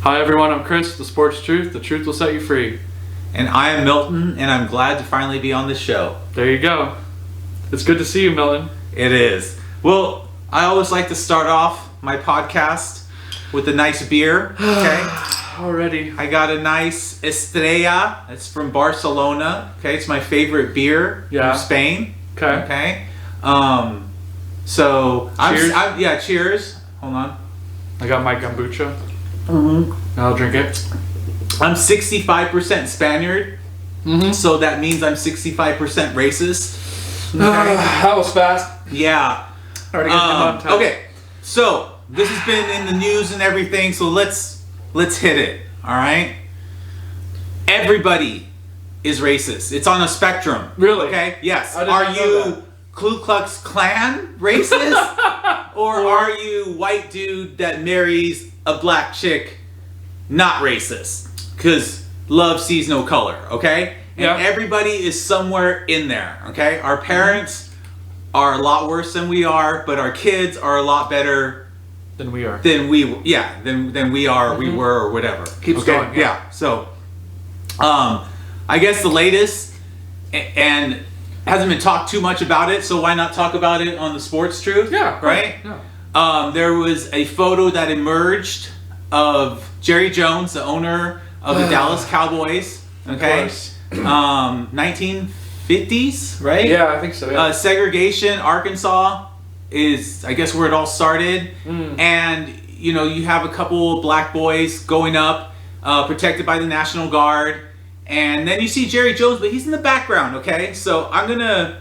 Hi everyone, I'm Chris, the Sports Truth. The truth will set you free. And I am Milton, and I'm glad to finally be on this show. There you go. It's good to see you, Milton. It is. Well, I always like to start off my podcast with a nice beer, okay? Already. I got a nice Estrella. It's from Barcelona, okay? It's my favorite beer from Spain. Okay. So, Cheers. Cheers. Hold on. I got my kombucha. Mm-hmm. I'll drink it. I'm 65% Spaniard, so that means I'm 65% racist. Okay? That was fast. Yeah. Already got him on okay, so this has been in the news and everything, so let's hit it, all right? Everybody is racist. It's on a spectrum. Really? Okay, yes. I did Are not know you that. Ku Klux Klan racist? or are you white dude that marries a black chick not racist? Because love sees no color, okay? And everybody is somewhere in there, okay? Our parents are a lot worse than we are, but our kids are a lot better than we are. Than we are, we were, or whatever. Keeps going. Yeah. So, I guess the latest, and hasn't been talked too much about it, so why not talk about it on the Sports Truth? Yeah. Right? Yeah. There was a photo that emerged of Jerry Jones, the owner of the Dallas Cowboys. Okay. Of course. 1950s, right? Yeah, I think so. Yeah. Segregation, Arkansas is, I guess, where it all started. And, you know, you have a couple of black boys going up, protected by the National Guard. And then you see Jerry Jones, but he's in the background, okay? So I'm going to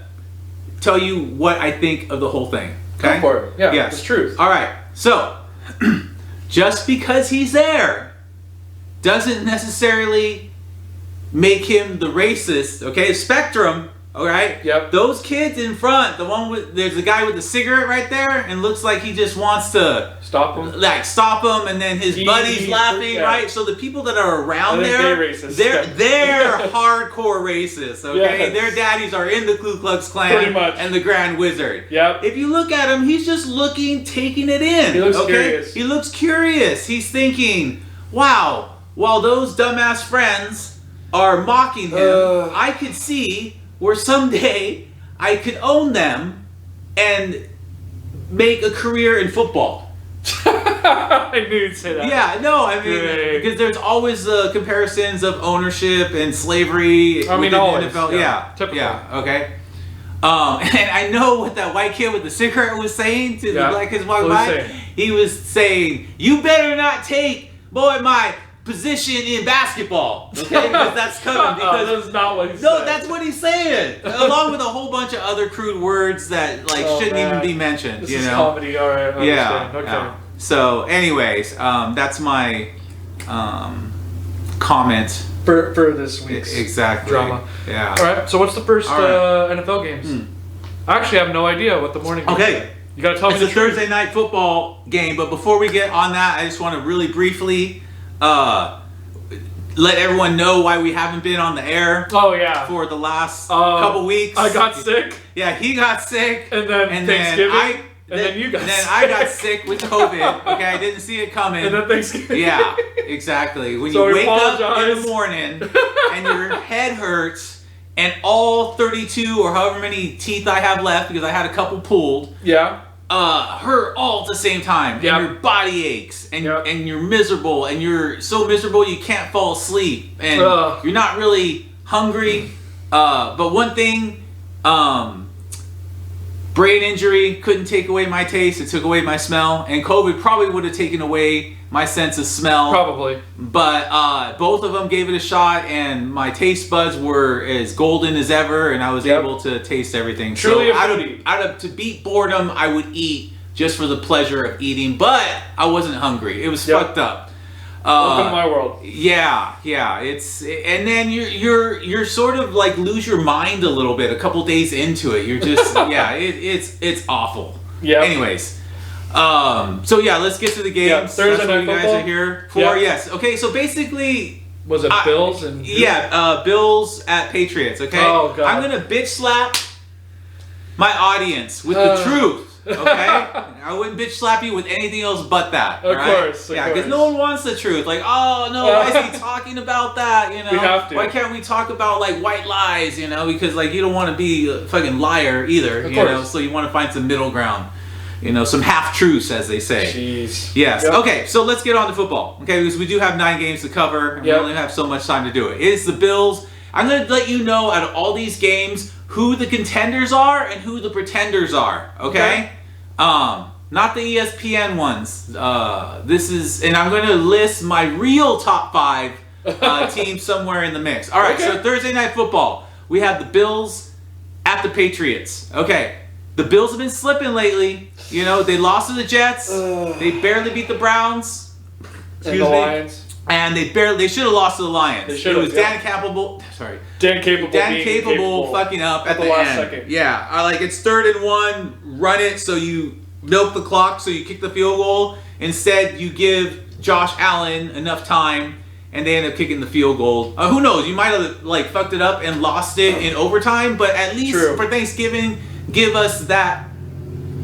tell you what I think of the whole thing. Okay? Go for it. Yeah, yes. It's truth. All right. So, just because he's there doesn't necessarily make him the racist, okay? Spectrum, all right? Yep. Those kids in front, there's a guy with a cigarette right there, and looks like he just wants to stop him, and then his buddy's laughing, right? So the people that are around there, they're hardcore racists, okay? Yes. Their daddies are in the Ku Klux Klan Pretty much. and the Grand Wizard. Yep. If you look at him, he's just looking, taking it in. He looks curious. He looks curious. He's thinking, wow, while those dumbass friends are mocking him, I could see where someday I could own them and make a career in football. I knew you'd say that. Yeah, no, I mean, because there's always comparisons of ownership and slavery. I mean, always. NFL. Yeah. Typical. Yeah, okay. And I know what that white kid with the cigarette was saying to the black kids walking by. He was saying, "You better not take, my position in basketball." Okay, because that's coming. Because that's not what he said. No, that's what he's saying. Along with a whole bunch of other crude words that shouldn't even be mentioned. This is comedy. All right. Yeah. Okay. Yeah. So, anyways, that's my comment for this week's drama. Yeah. All right. So, what's the first NFL games? I actually have no idea what the morning. Okay. You gotta tell me. It's a Thursday night football game, but before we get on that, I just want to really briefly let everyone know why we haven't been on the air. Oh yeah. For the last couple weeks. I got sick. Yeah, he got sick. And then Thanksgiving. Then you got sick. Then I got sick with COVID. Okay, I didn't see it coming. And then Thanksgiving. Yeah, exactly. When so you wake up in the morning and your head hurts and all 32 or however many teeth I have left, because I had a couple pulled. Yeah. Hurt all at the same time, and your body aches, and you're miserable, and you're so miserable you can't fall asleep, and you're not really hungry. But one thing, brain injury couldn't take away my taste; it took away my smell, and COVID probably would have taken away my sense of smell. Probably. But both of them gave it a shot, and my taste buds were as golden as ever, and I was able to taste everything. Truly so to beat boredom, I would eat just for the pleasure of eating, but I wasn't hungry. It was fucked up. Welcome to my world. Yeah. And then you're sort of like lose your mind a little bit a couple days into it. You're just it's awful. Yeah. Anyways. So yeah, let's get to the games. Yeah, Thursday That's what you guys are here for. Yeah. Yes. Okay, so basically was it Bills and Bills at Patriots, okay? Oh god. I'm gonna bitch slap my audience with the truth. Okay, I wouldn't bitch slap you with anything else but that. Of course, yeah, because no one wants the truth. Like, oh no, why is he talking about that? You know, we have to. Why can't we talk about like white lies? You know, because like you don't want to be a fucking liar either. Of you course. know, so you want to find some middle ground. You know, some half truths, as they say. Jeez. Yes. Yep. Okay, so let's get on to football. Okay, because we do have 9 games to cover, and we only have so much time to do it. It's the Bills. I'm going to let you know out of all these games who the contenders are and who the pretenders are. Okay. Not the ESPN ones. This is, and I'm going to list my real top 5 teams somewhere in the mix. All right. So Thursday Night Football, we have the Bills at the Patriots. Okay. The Bills have been slipping lately. You know, they lost to the Jets. They barely beat the Browns. And the Lions. And they should have lost to the Lions. They should have. It was Dan Capable fucking up at the last end. second. Yeah, like it's 3rd and 1, run it so you milk the clock so you kick the field goal. Instead, you give Josh Allen enough time and they end up kicking the field goal. Who knows? You might have like fucked it up and lost it in overtime, but at least for Thanksgiving, give us that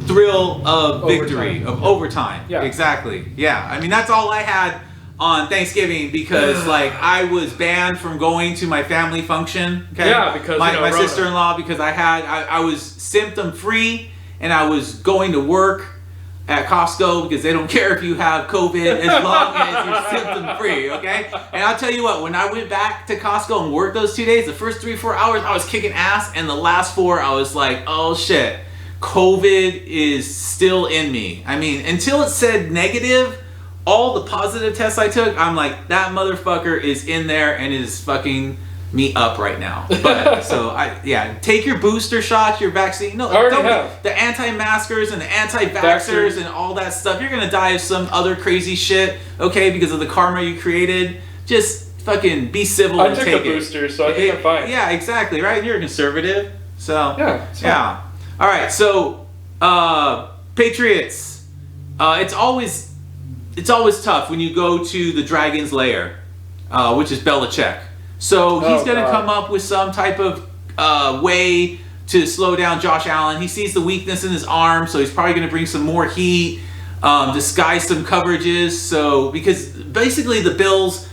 thrill of victory, of overtime. Yeah, exactly. Yeah, I mean that's all I had on Thanksgiving because like I was banned from going to my family function. Okay. Yeah, because my sister-in-law, because I was symptom free and I was going to work at Costco because they don't care if you have COVID as long as you're symptom free. Okay. And I'll tell you what, when I went back to Costco and worked those 2 days, the first 3-4 hours I was kicking ass, and the last 4 I was like, oh shit, COVID is still in me. I mean, until it said negative, all the positive tests I took, I'm like, that motherfucker is in there and is fucking me up right now. But so take your booster shots, your vaccine. No, I already have. The anti-maskers and the anti-vaxxers and all that stuff. You're gonna die of some other crazy shit, okay, because of the karma you created. Just fucking be civil and take it. I took a booster, so I think I'm fine. Yeah, exactly, right? You're a conservative. So yeah. All right, so Patriots. It's always tough when you go to the Dragon's Lair, which is Belichick. So he's going to come up with some type of way to slow down Josh Allen. He sees the weakness in his arm, so he's probably going to bring some more heat, disguise some coverages. So because basically the Bills.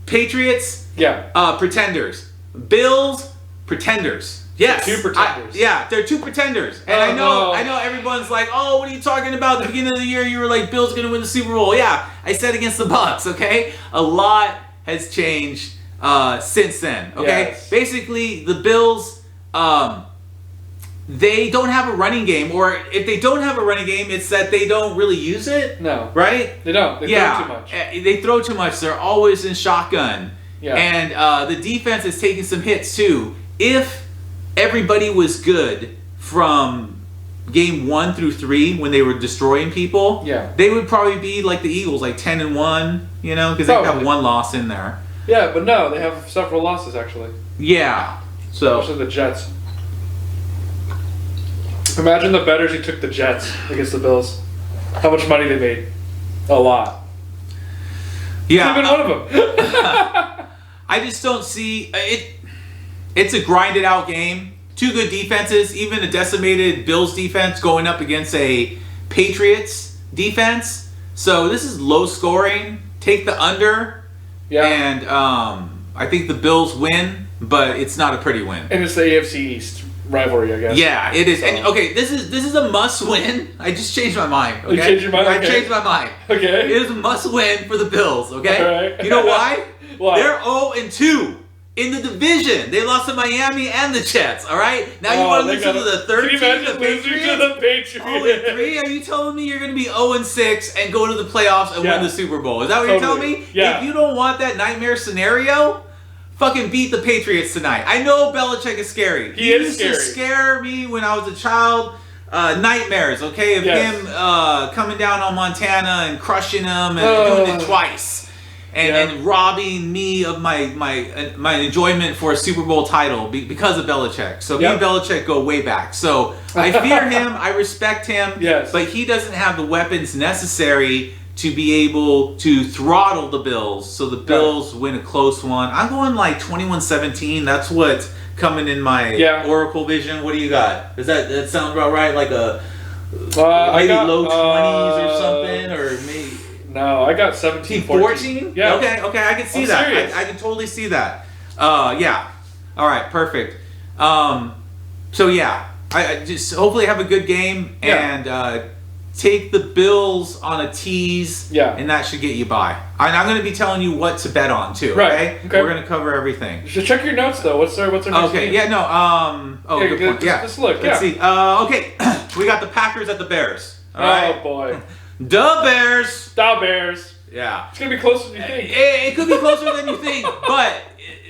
Patriots. Yeah. Pretenders. Bills. Pretenders. Yes. Two pretenders. They're 2 pretenders. And I know everyone's like, oh, what are you talking about? At the beginning of the year, you were like, Bill's going to win the Super Bowl. Yeah, I said against the Bucks, okay? A lot has changed since then, okay? Yes. Basically, the Bills, they don't have a running game. Or if they don't have a running game, it's that they don't really use it. No. Right? They don't. They throw too much. They throw too much. They're always in shotgun. Yeah. And the defense is taking some hits, too. If everybody was good from game 1 through 3 when they were destroying people, they would probably be like the Eagles, like 10-1, you know, because they have 1 loss in there. Yeah, but no, they have several losses actually. Yeah, so especially the Jets. Imagine the bettors who took the Jets against the Bills. How much money they made? A lot. Yeah, I've been one of them. I just don't see it. It's a grinded out game. 2 good defenses, even a decimated Bills defense going up against a Patriots defense. So this is low scoring. Take the under. Yeah. And I think the Bills win, but it's not a pretty win. And it's the AFC East rivalry, I guess. Yeah, it is. So. And okay, this is a must win. I just changed my mind. Okay? You changed your mind? I changed my mind. Okay. It is a must win for the Bills, okay? All right. You know why? Why? They're 0-2. In the division, they lost to Miami and the Jets. All right, now you want to lose to the 3rd team, the Patriots. 0-3? Are you telling me you're going to be 0-6 and go to the playoffs and win the Super Bowl? Is that what you're telling me? Yeah. If you don't want that nightmare scenario, fucking beat the Patriots tonight. I know Belichick is scary. He is used to scare me when I was a child. Nightmares, okay, of him coming down on Montana and crushing them and doing it twice. And robbing me of my enjoyment for a Super Bowl title because of Belichick. So me and Belichick go way back. So I fear him. I respect him. Yes. But he doesn't have the weapons necessary to be able to throttle the Bills, so the Bills win a close one. I'm going like 21-17. That's what's coming in my Oracle vision. What do you got? Does that sound about right? Like a maybe low 20s or something, or maybe. No, I got 17-14. Yeah. Okay, I can see that. I can totally see that. Yeah. All right, perfect. So yeah, I just hopefully have a good game and take the Bills on a tease. Yeah. And that should get you by. And I'm going to be telling you what to bet on too. Okay. Okay. We're going to cover everything. So check your notes though. What's our next game? Yeah. No. Oh, good point. Just look. Let's see. Okay. We got the Packers at the Bears. All right. Oh boy. The Bears. The Bears. Yeah. It's going to be closer than you think. It could be closer than you think, but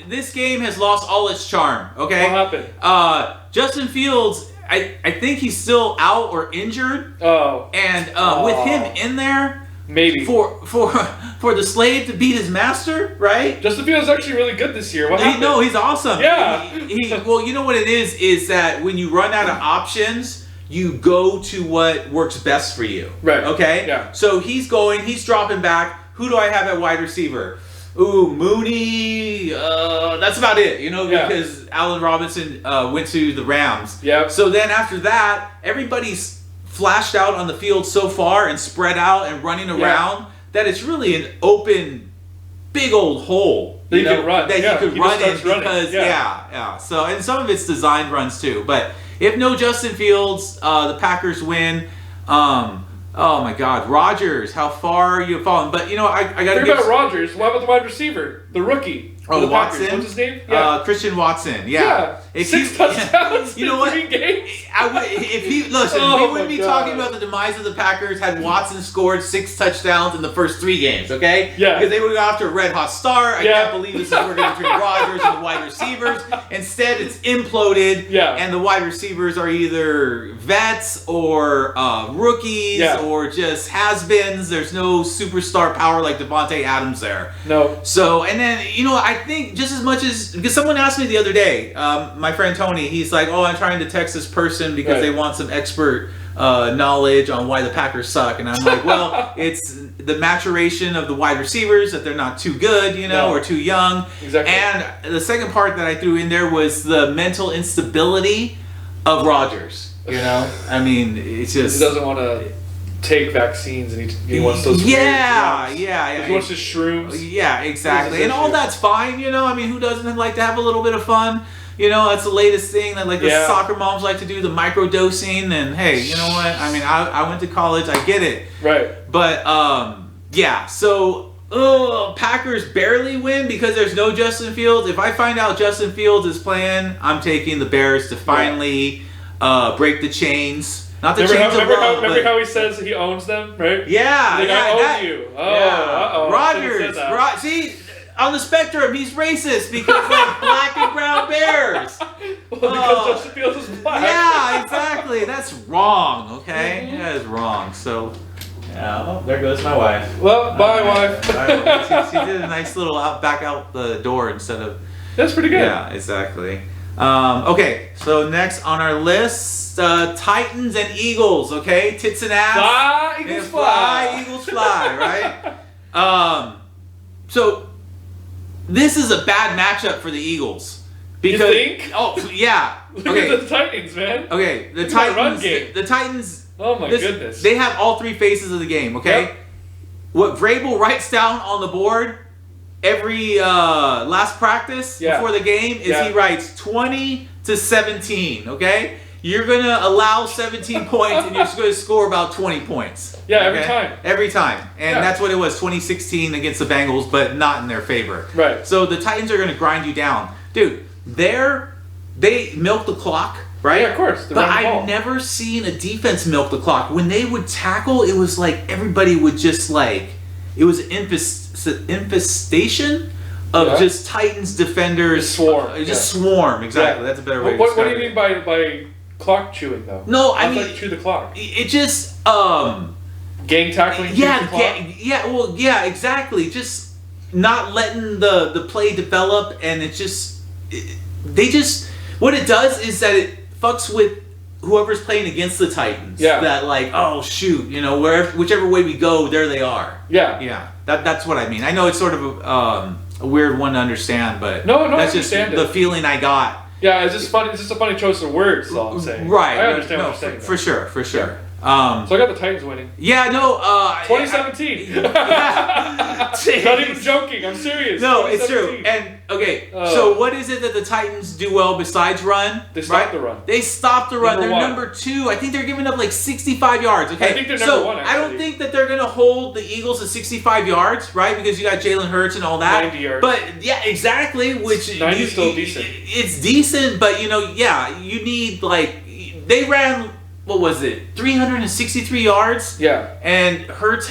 this game has lost all its charm, okay? What happened? Justin Fields, I think he's still out or injured. Oh. And with him in there, maybe for the slave to beat his master, right? Justin Fields is actually really good this year. What happened? No, he's awesome. Yeah. Well, you know what it is that when you run out of options, you go to what works best for you. Right. Okay? Yeah. So he's dropping back. Who do I have at wide receiver? Ooh, Mooney. That's about it, because Allen Robinson went to the Rams. Yeah. So then after that, everybody's flashed out on the field so far and spread out and running around that it's really an open, big old hole that he could run. That he could run in because So and some of it's designed runs too, but if no Justin Fields, the Packers win. Oh my God, Rodgers! How far you have fallen? But I got to give about Rodgers. What about the wide receiver, the rookie? Oh, Watson. Packers. What's his name? Yeah. Christian Watson. Yeah. If 6 touchdowns. You know what? 3 games. If he we wouldn't be talking about the demise of the Packers had Watson scored 6 touchdowns in the first 3 games. Okay. Yeah. Because they would have got off to a red hot start. I can't believe this is working between Rodgers and the wide receivers. Instead, it's imploded. Yeah. And the wide receivers are either vets or rookies or just has-beens. There's no superstar power like Devontae Adams there. No. So and then I think just as much as because someone asked me the other day, my friend Tony, he's like, "Oh, I'm trying to text this person because they want some expert knowledge on why the Packers suck," and I'm like, "Well, it's the maturation of the wide receivers that they're not too good, or too young." Exactly. And the second part that I threw in there was the mental instability of Rodgers. I mean, it's just he doesn't want to take vaccines and he wants those he wants his shrooms. Yeah, exactly. And all that's fine, I mean, who doesn't like to have a little bit of fun? That's the latest thing that the soccer moms like to do, the microdosing. And hey, you know what? I mean, I went to college, I get it. Right. But so Packers barely win because there's no Justin Fields. If I find out Justin Fields is playing, I'm taking the Bears to finally break the chains. Not the chains of love. Remember how he says he owns them, right? Yeah, I own you. Oh, Rodgers. See, on the spectrum, he's racist because they're black and brown Bears. Because Justin Fields is black. Yeah, exactly. That's wrong. Okay, that is wrong. So. Yeah, there goes my wife. Well, bye, wife. She did a nice little back out the door instead of. That's pretty good. Yeah, exactly. Okay, so next on our list, Titans and Eagles. Okay, tits and ass. Fly, Eagles fly. Eagles fly. Right. So this is a bad matchup for the Eagles. Because, you think? Oh yeah. Look at the Titans, man. Okay, the Titans. Run game. The Titans. Oh my goodness. They have all 3 phases of the game. Okay. Yep. What Vrabel writes down on the board every last practice before the game is he writes 20-17. Okay. You're gonna allow 17 points and you're just gonna score about 20 points. Yeah, every time. Every time. And that's what it was, 2016 against the Bengals, but not in their favor. Right. So the Titans are gonna grind you down. Dude, they milk the clock, right? Yeah, of course. But I've never seen a defense milk the clock. When they would tackle, it was like everybody would just it was an infestation of just Titans defenders. Swarm. Swarm, exactly. Yeah. That's a better way to describe it. What do you mean by clock chewing, though? No, I mean... chew the clock. It just... gang tackling? Yeah, exactly. Just not letting the play develop, and it just... What it does is that it fucks with whoever's playing against the Titans. Yeah. That like, oh shoot, whichever way we go, there they are. Yeah. Yeah. That's what I mean. I know it's sort of a weird one to understand, but no, that's I just understand the feeling I got. Yeah, it's just funny. It's just a funny choice of words. Is all I'm saying. Right. I understand what you're saying. For sure. Yeah. So I got the Titans winning. Yeah. No. 2017. Not even joking. I'm serious. No, it's true. And okay, so what is it that the Titans do well besides run? They stop the run. They stop the run. They're one. number 2. I think they're giving up like 65 yards. Okay, I think they're number 1. Actually. I don't think that they're gonna hold the Eagles to 65 yards, right? Because you got Jalen Hurts and all that. 90 yards. But yeah, exactly. Which 90 is still decent. It's decent, but you need they ran. What was it? 363 yards. Yeah. And Hurts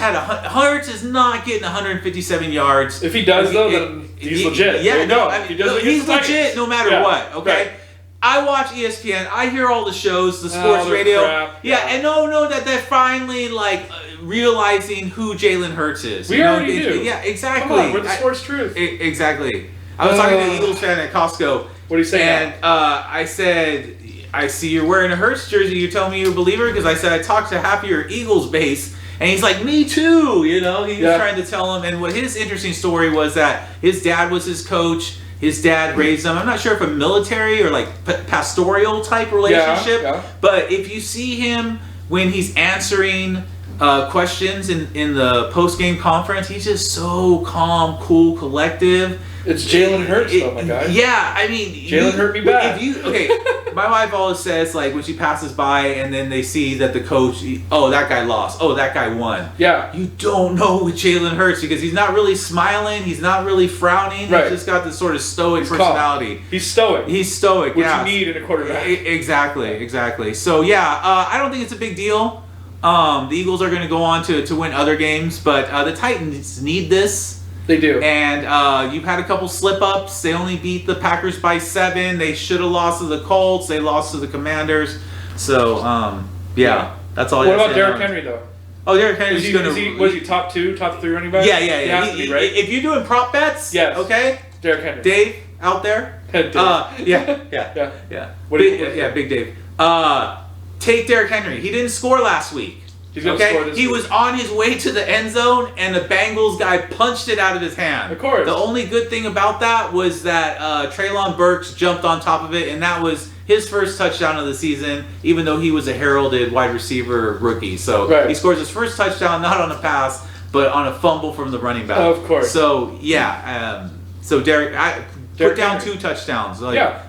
is not getting 157 yards. If he does though, then he's legit. Yeah, no, he's legit no matter what. Okay. Right. I watch ESPN. I hear all the shows, the sports radio. Crap. Yeah, and that they're finally realizing who Jalen Hurts is. We already do. Yeah, exactly. Come on, we're the sports truth. Exactly. I was talking to an Eagles fan at Costco. What do you say? And I said, I see you're wearing a Hurts jersey. You tell me you're a believer? Because I said I talked to half of your Eagles base. And he's like, me too. He was trying to tell him. And what his interesting story was that his dad was his coach. His dad raised him. I'm not sure if a military or pastoral type relationship. Yeah. But if you see him when he's answering questions in the post-game conference, he's just so calm, cool, collective. It's Jalen Hurts, though, my guy. Yeah, I mean, Jalen hurt me bad. My wife always says when she passes by and then they see that the coach, that guy lost, that guy won. Yeah. You don't know with Jalen Hurts because he's not really smiling, he's not really frowning. Right. He's just got this sort of stoic personality. Calm. He's stoic. Which you need in a quarterback. Exactly. So I don't think it's a big deal. The Eagles are going to go on to win other games, but the Titans need this. They do. And you've had a couple slip-ups. They only beat the Packers by 7. They should have lost to the Colts. They lost to the Commanders. So, that's all. What about Derrick Henry, though? Oh, Derrick Henry's going to... Was he top 2, top 3 running back? Yeah. He has to be, right? If you're doing prop bets, yes. Okay? Derrick Henry. Dave, out there? Dave. Yeah. What do you Big Dave. Take Derrick Henry. He didn't score last week. He's gonna score this He week. was on his way to the end zone, and the Bengals guy punched it out of his hand. Of course. The only good thing about that was that Treylon Burks jumped on top of it, and that was his first touchdown of the season, even though he was a heralded wide receiver rookie. So He scores his first touchdown, not on a pass, but on a fumble from the running back. Of course. So, so Derrick put down Henry. 2 touchdowns.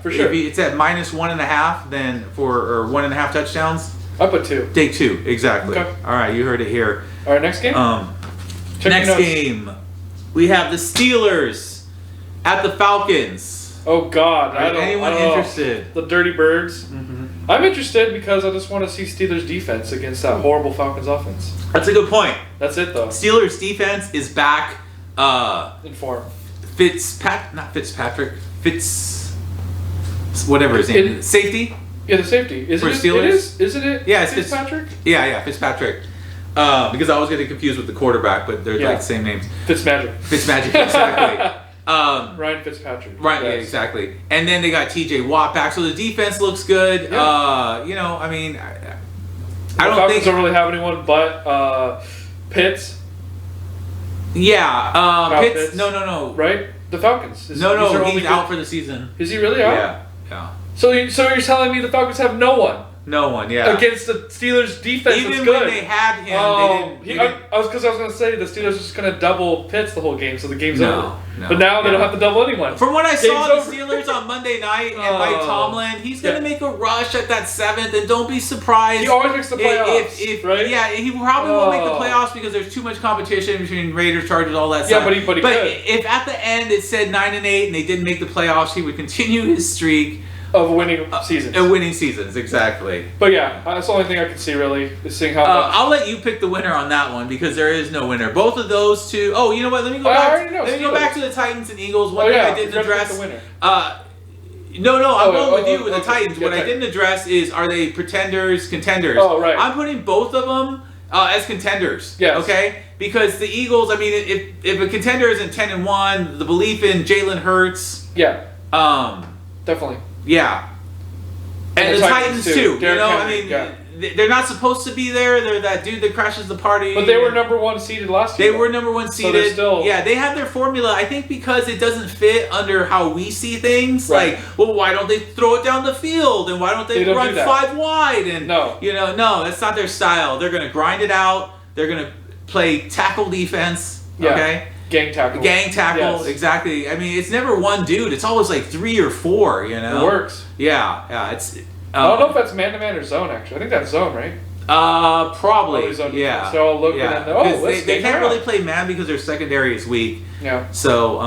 For sure. If it's at -1.5, then or 1.5 touchdowns. I put 2. Take 2, exactly. Okay. All right, you heard it here. All right, next game? Next game, we have the Steelers at the Falcons. Oh, God. Anyone interested? The Dirty Birds. Mm-hmm. I'm interested because I just want to see Steelers defense against that horrible Falcons offense. That's a good point. That's it, though. Steelers defense is back. In form. Whatever his name is. Safety? Yeah, the safety. For Steelers? Isn't it? Yeah, it's Fitzpatrick? Yeah, Fitzpatrick. Because I was getting confused with the quarterback, but they're the same names. Fitzmagic, exactly. Ryan Fitzpatrick. Right, yes. Yeah, exactly. And then they got T.J. Watt back, so the defense looks good. Yeah. I don't think don't really have anyone but Pitts. Yeah, Pitts. No. Right, the Falcons. He's out for the season. Is he really out? Yeah. So you're telling me the Falcons have no one? No one, yeah. Against the Steelers' defense, even good. when they had him, they didn't. I was going to say the Steelers are just going to double Pitts the whole game, so the game's over. No, but now they don't have to double anyone. From what I saw, the Steelers on Monday night and Mike Tomlin, he's going to make a rush at that 7th, and don't be surprised. He always makes the playoffs, right? Yeah, he probably won't make the playoffs because there's too much competition between Raiders, Chargers, all that stuff. Yeah, but he could. If at the end it said 9-8 and they didn't make the playoffs, he would continue his streak. Of winning seasons. Winning seasons, exactly. But yeah, that's the only thing I can see really, is seeing how much. I'll let you pick the winner on that one because there is no winner. Both of those two. Oh, you know what? Let me go back. Let me go back to the Titans and Eagles. One thing I didn't address. The winner. No, I'm going with you with the Titans. What I didn't address is, are they pretenders, contenders? Oh, right. I'm putting both of them as contenders. Yes. Okay? Because the Eagles, I mean, if a contender isn't 10-1, the belief in Jalen Hurts. Yeah. Definitely. Yeah. And the Titans too. Derrick I Henry, mean, yeah. they're not supposed to be there. They're that dude that crashes the party. But they were number 1 seeded last year. They were number 1 seeded. So they're still... Yeah, they have their formula. I think because it doesn't fit under how we see things. Right. Like, well, why don't they throw it down the field? And why don't they don't run do that. 5 wide? And No. No, that's not their style. They're going to grind it out. They're going to play tackle defense. Yeah. Okay? Gang tackle. Gang tackle, yes. Exactly. I mean, it's never one dude. It's always like 3 or 4, It works. Yeah, it's... I don't know if that's man-to-man or zone, actually. I think that's zone, right? Probably, yeah. So I'll look and then, they can't really play man because their secondary is weak. Yeah. So,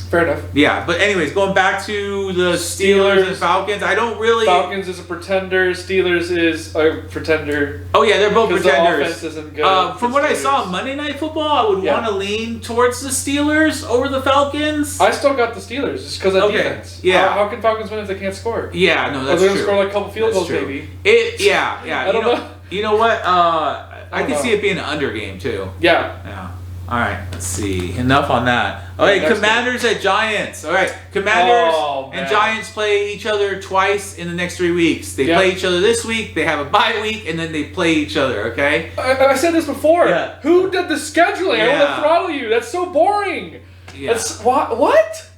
fair enough. Yeah, but anyways, going back to the Steelers and Falcons, I don't really... Falcons is a pretender, Steelers is a pretender. Oh yeah, they're both Because pretenders. the offense isn't good. From what I saw on Monday Night Football, I would want to lean towards the Steelers over the Falcons. I still got the Steelers just because of defense. Yeah. How can Falcons win if they can't score? Yeah, no, that's they're true. going to score like a couple field goals, maybe. Yeah. I don't know. You know what? I can see it being an under game too. Yeah. All right. Let's see. Enough on that. All right. Commanders at Giants. All right. Commanders and Giants play each other twice in the next 3 weeks. They play each other this week. They have a bye week, and then they play each other. Okay. I said this before. Yeah. Who did the scheduling? I want to throttle you. That's so boring. Yeah. That's what?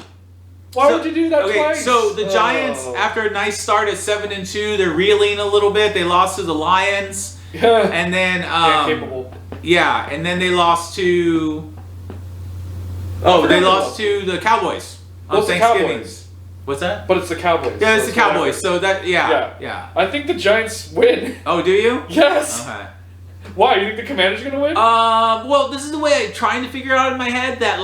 Why would you do that twice? So the Giants, after a nice start at 7-2, they're reeling a little bit. They lost to the Lions, and then capable. Yeah, and then they lost to. They lost to the Cowboys on Thanksgiving. Cowboys. What's that? But it's the Cowboys. Yeah, it's the Cowboys. So that yeah. I think the Giants win. Oh, do you? Yes. Okay. Why? You think the Commanders are gonna win? Well, this is the way I'm trying to figure out in my head that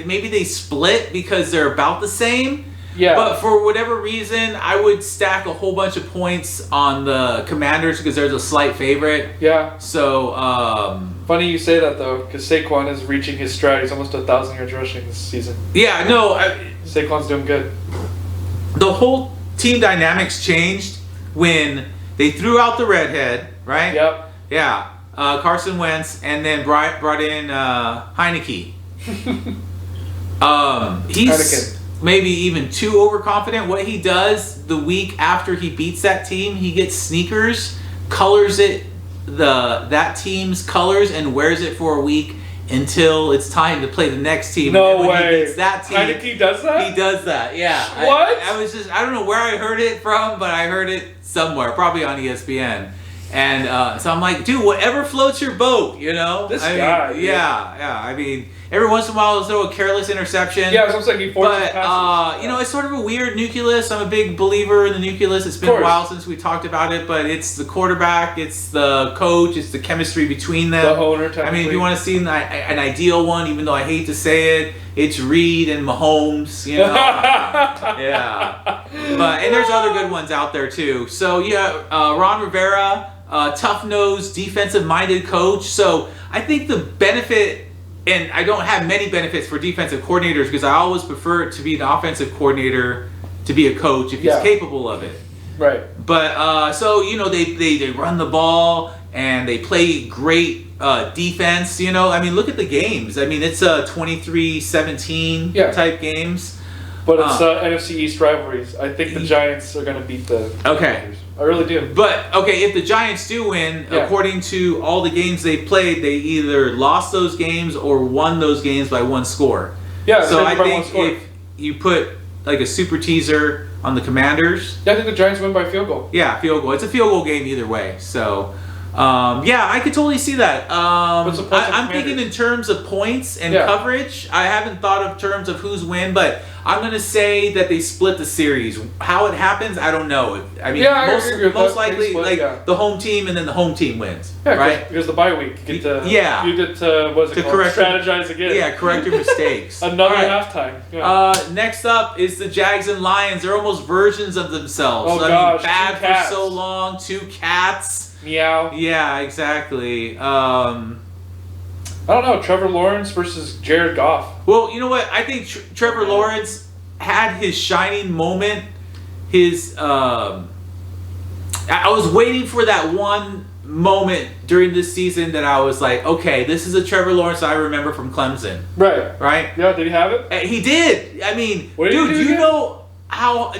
maybe they split because they're about the same. Yeah. But for whatever reason, I would stack a whole bunch of points on the Commanders because they're the slight favorite. Yeah. So, funny you say that though, because Saquon is reaching his stride. He's almost 1,000 yards rushing this season. Yeah. No. Saquon's doing good. The whole team dynamics changed when they threw out the redhead, right? Yep. Yeah. Carson Wentz, and then brought in Heineke. He's maybe even too overconfident. What he does the week after he beats that team, he gets sneakers, colors it that team's colors, and wears it for a week until it's time to play the next team. No and when way. He beats that team. Heineke does that? He does that. Yeah. What? I don't know where I heard it from, but I heard it somewhere, probably on ESPN. And so I'm like, dude, whatever floats your boat, This guy. Yeah. I mean, every once in a while, he'll throw a careless interception. Yeah, I was saying he forces passes. But, it's sort of a weird nucleus. I'm a big believer in the nucleus. It's been a while since we talked about it, but it's the quarterback, it's the coach, it's the chemistry between them. The owner, I mean, if you want to see an ideal one, even though I hate to say it, it's Reed and Mahomes, Yeah. And there's other good ones out there, too. So, Ron Rivera, tough-nosed, defensive-minded coach. So I think the benefit, and I don't have many benefits for defensive coordinators because I always prefer it to be an offensive coordinator to be a coach if he's capable of it. Right. But they run the ball and they play great defense. I mean, look at the games. I mean, it's 23-17 type games. But it's NFC East rivalries. I think the Giants are going to beat the Commanders. I really do. But, if the Giants do win, according to all the games they played, they either lost those games or won those games by one score. Yeah, so I think if you put like a super teaser on the Commanders. Yeah, I think the Giants win by field goal. Yeah, field goal. It's a field goal game either way. So, I could totally see that. I'm thinking in terms of points and coverage. I haven't thought of terms of who's win, but I'm going to say that they split the series. How it happens, I don't know. I mean, most likely, the home team and then the home team wins. Yeah, right? Because the bye week. You get to strategize again. Yeah, correct your mistakes. Another halftime. Yeah. Next up is the Jags and Lions. They're almost versions of themselves. Oh, gosh. Bad for so long. 2 cats. Meow. Yeah, exactly. I don't know. Trevor Lawrence versus Jared Goff. Well, you know what? I think Trevor Lawrence had his shining moment. I was waiting for that one moment during this season that I was like, okay, this is a Trevor Lawrence I remember from Clemson. Right. Right? Yeah, did he have it? He did. I mean, what did dude, you know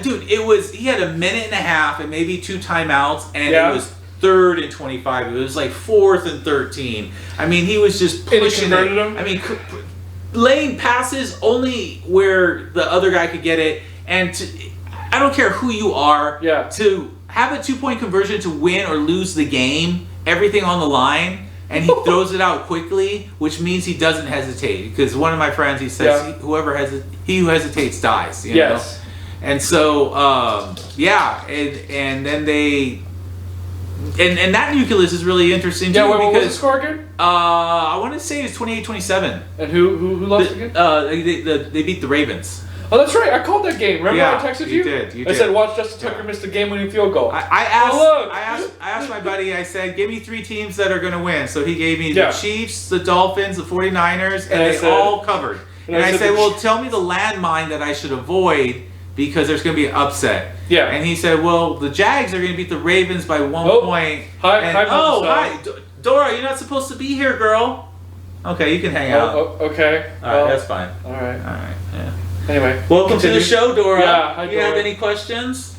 dude, he had a minute and a half and maybe 2 timeouts, and Yeah. it was 3rd and 25. It was like 4th and 13. I mean, he was just And he pushing it. converted them? I mean, laying passes only where the other guy could get it, and I don't care who you are, Yeah. to have a 2-point conversion to win or lose the game, everything on the line, and he throws it out quickly, which means he doesn't hesitate. Because one of my friends, he says, he who hesitates dies. You know? And so, and then they, and that nucleus is really interesting too. Yeah, what was the because score again? I want to say it's 28-27. And who lost again? They beat the Ravens. Oh, that's right. I called that game. Remember Yeah, I texted you you? did. I said, watch Justin Tucker miss the game-winning field goal. I asked my buddy, I said, give me 3 teams that are going to win. So he gave me the Chiefs, the Dolphins, the 49ers, and they all covered. And I said, well, tell me the landmine that I should avoid because there's going to be an upset. Yeah. And he said, well, the Jags are going to beat the Ravens by 1 point. Hi. Dora, you're not supposed to be here, girl. Okay, you can hang out. Okay. All right, that's fine. All right. Yeah. Anyway, welcome to the show, Dora. Yeah, hi, you Dora. have any questions?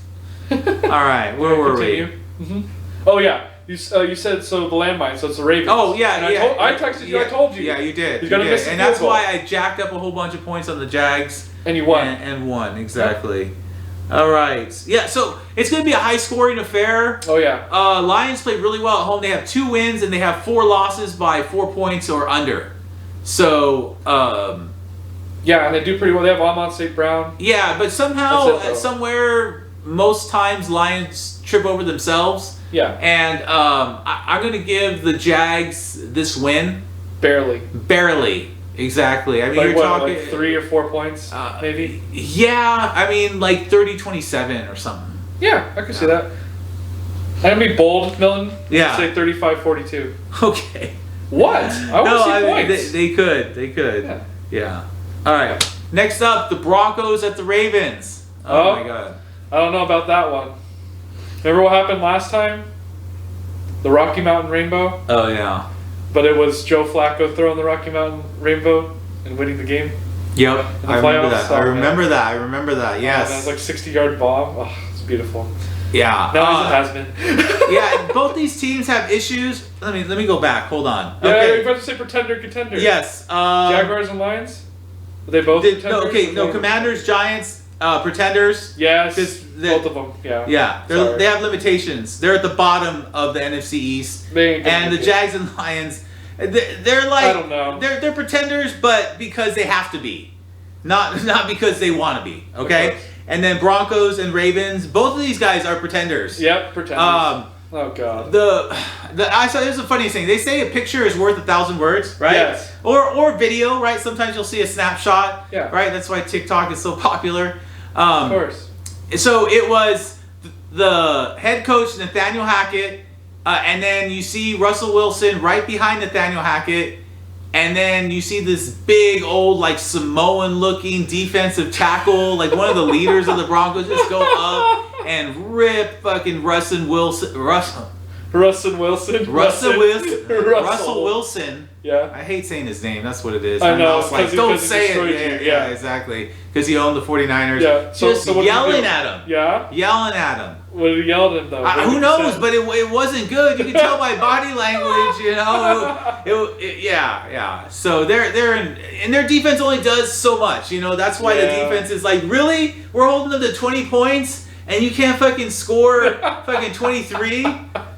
All right, where were we? Mm-hmm. Oh yeah, you said so the landmine, so it's the Ravens. Oh yeah, and I texted you. I told you. Yeah, you did. He's gonna miss the and field that's goal. why I jacked up a whole bunch of points on the Jags. And you won. And won exactly. All right. Yeah, so it's going to be a high-scoring affair. Oh yeah. Lions played really well at home. They have 2 wins and they have 4 losses by 4 points or under. So. Yeah, and they do pretty well. They have Amon St. Brown. Yeah, but somehow, somewhere, most times Lions trip over themselves. Yeah. And I'm going to give the Jags this win. Barely. Exactly. I mean, like you're what, talking like 3 or 4 points, maybe. Yeah, I mean, like 30-27 or something. Yeah, I could see that. I'm gonna be bold, Milton. Yeah. Say 35-42. Okay. What? I want to see points. They could. Yeah. All right. Next up, the Broncos at the Ravens. Oh my God. I don't know about that one. Remember what happened last time? The Rocky Mountain Rainbow? Oh yeah. But it was Joe Flacco throwing the Rocky Mountain Rainbow and winning the game. Yep. I remember that. I remember that. Yes. That was like 60-yard bomb. Oh, it's beautiful. Yeah. Now he's a has-been. Yeah. Both these teams have issues. Let me go back. Hold on. Yeah, okay. you're about to say pretender, contender. Yes. Jaguars and Lions? Are they both pretenders? No, Commanders, Giants, pretenders. Yes, both of them. Yeah. Yeah, they have limitations. They're at the bottom of the NFC East. And the Jags and Lions, they're like, I don't know. They're pretenders, but because they have to be, not because they want to be. Okay. And then Broncos and Ravens, both of these guys are pretenders. Yep, pretenders. Oh God. I saw there's the funniest thing. They say a picture is worth 1,000 words, right? Yes. Or video, right? Sometimes you'll see a snapshot. Yeah. Right. That's why TikTok is so popular. Of course. So it was the head coach Nathaniel Hackett, and then you see Russell Wilson right behind Nathaniel Hackett, and then you see this big old like Samoan-looking defensive tackle, like one of the leaders of the Broncos, just go up and rip fucking Russell Wilson. Yeah. I hate saying his name. That's what it is. I know. Like, don't say it. Yeah, exactly. Because he owned the 49ers. Yeah. Just yelling at him. Yeah. Yelling at him. What did he yell at him though? Who knows? But it wasn't good. You can tell by body language. You know. Yeah. So they're in, and their defense only does so much. You know. That's why the defense is like, really? We're holding them to 20 points, and you can't fucking score fucking 23.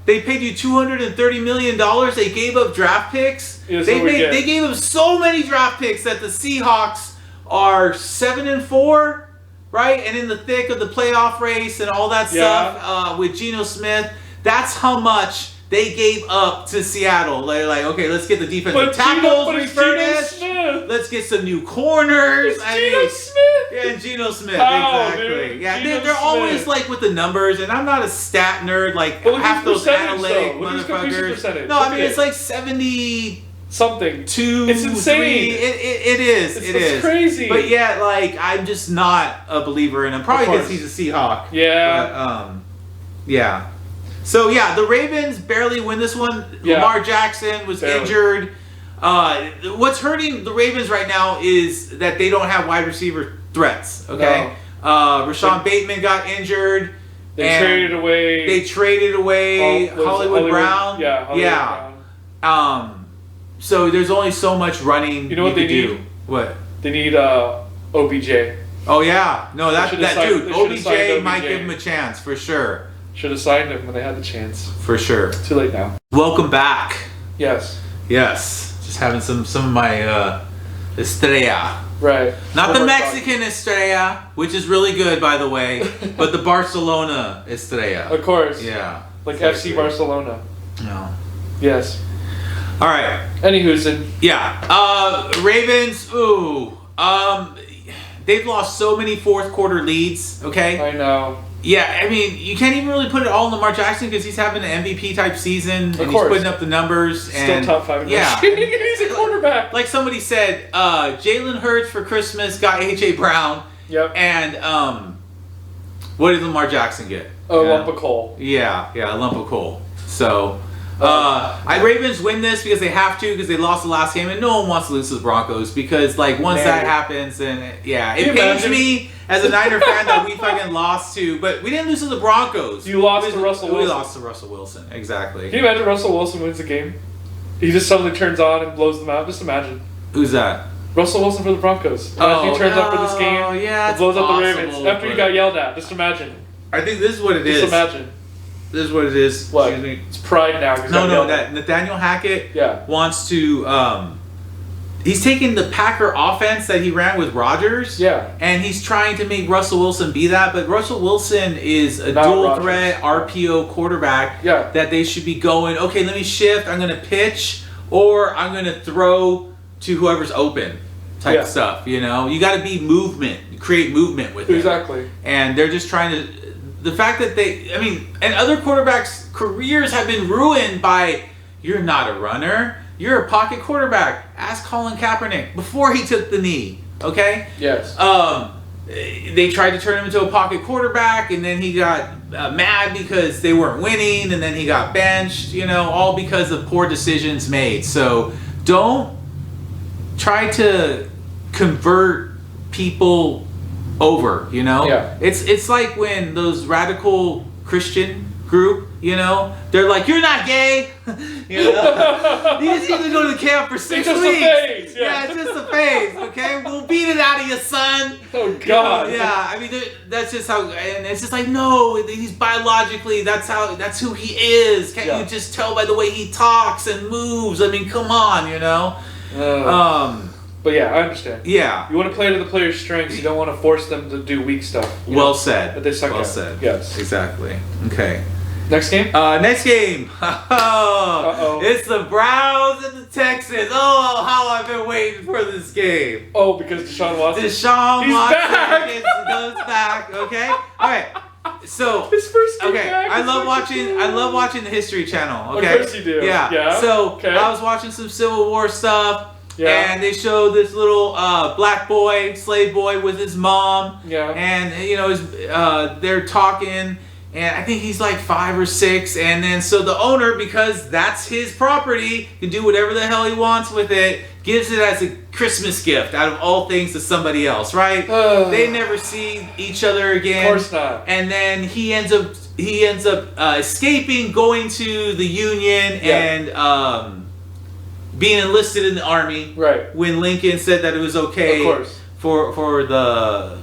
They paid you $230 million. They gave up draft picks. They gave up so many draft picks that the Seahawks are 7-4, right? And in the thick of the playoff race and all that stuff with Geno Smith. That's how much they gave up to Seattle. They're like, okay, let's get the defensive tackles refurnished. Let's get some new corners. Geno Smith. Yeah, and Geno Smith, exactly. Dude? Yeah, they're always like with the numbers, and I'm not a stat nerd like half those analytic motherfuckers. No, I mean it's like 70 something. 2, it's insane. 3. It is. It's crazy. But yeah, like I'm just not a believer in him. Probably because he's a Seahawk. Yeah. But, yeah. So yeah, the Ravens barely win this one. Lamar Jackson was injured. What's hurting the Ravens right now is that they don't have wide receiver threats. Okay. No. Rashawn Bateman got injured. They traded away. Hollywood Brown. Yeah. Hollywood Brown. So there's only so much running. You know what they need? Do. What? They need OBJ. Oh yeah, no, that dude. OBJ might give him a chance for sure. Should have signed him when they had the chance. For sure. Too late now. Welcome back. Yes. Just having some of my Estrella. Right. Not the Mexican Estrella, which is really good, by the way, but the Barcelona Estrella. Of course. Yeah. Like FC Barcelona. No. Yes. All right. Anywho's. Yeah. Ravens. Ooh. They've lost so many fourth quarter leads. Okay. I know. Yeah, I mean, you can't even really put it all on Lamar Jackson because he's having an MVP type season and he's putting up the numbers. And still top 5. Yeah, he's a quarterback. Like somebody said, Jalen Hurts for Christmas got AJ Brown. Yep. And what did Lamar Jackson get? A lump of coal. Yeah, a lump of coal. So. Ravens win this because they have to because they lost the last game and no one wants to lose to the Broncos because like once that happens then it pains me as a Niner fan that we fucking lost to, but we didn't lose to the Broncos. You lost to Russell Wilson. We lost to Russell Wilson, exactly. Can you imagine Russell Wilson wins the game? He just suddenly turns on and blows them out. Just imagine. Who's that? Russell Wilson for the Broncos. Imagine he turns up for this game and blows up the Ravens after he got yelled at. Just imagine. I think this is what it is. Just imagine. This is what it is. What? Excuse me. It's pride now. No, that Nathaniel Hackett wants to. He's taking the Packer offense that he ran with Rodgers. Yeah. And he's trying to make Russell Wilson be that, but Russell Wilson is a dual threat RPO quarterback. Yeah. That they should be going. Okay, let me shift. I'm going to pitch, or I'm going to throw to whoever's open. Type stuff. You know, you got to be create movement with it. Exactly. And they're just trying to. The fact that and other quarterbacks' careers have been ruined by, you're not a runner, you're a pocket quarterback. Ask Colin Kaepernick before he took the knee, okay? Yes. They tried to turn him into a pocket quarterback, and then he got mad because they weren't winning, and then he got benched, all because of poor decisions made. So don't try to convert people over, Yeah. It's like when those radical Christian group, they're like, you're not gay. You just need to go to the camp for 6 weeks. It's just a phase. Yeah, it's just a phase, okay? We'll beat it out of you, son. Oh, God. Yeah, I mean, that's just how, and it's just like, no, he's biologically, that's who he is. Can't you just tell by the way he talks and moves? I mean, come on, But yeah, I understand. Yeah. You want to play to the player's strengths. You don't want to force them to do weak stuff. Well said. But they suck well at. said. Yes. Exactly. Okay. Next game? Next game. Uh-oh. It's the Browns and the Texans. Oh, how I've been waiting for this game. Oh, because Deshaun Watson. Deshaun Watson back. goes back. Okay. All right. So his first game okay, back. I love watching the History Channel. Okay. Of course you do. Yeah. So I was watching some Civil War stuff. Yeah. And they show this little black boy, slave boy, with his mom. Yeah. And they're talking, and I think he's like 5 or 6. And then so the owner, because that's his property, can do whatever the hell he wants with it. Gives it as a Christmas gift out of all things to somebody else, right? They never see each other again. Of course not. And then he ends up escaping, going to the Union, and being enlisted in the army. Right. When Lincoln said that it was okay for the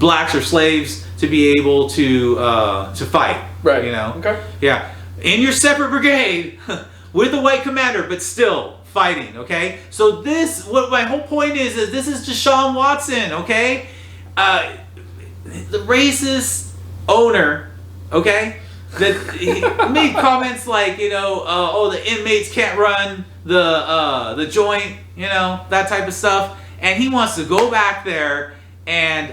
blacks or slaves to be able to fight. Right. Okay. Yeah. In your separate brigade with a white commander, but still fighting. Okay. So what my whole point is this is Deshaun Watson. Okay. The racist owner. Okay. That he made comments like, the inmates can't run the joint, that type of stuff. And he wants to go back there and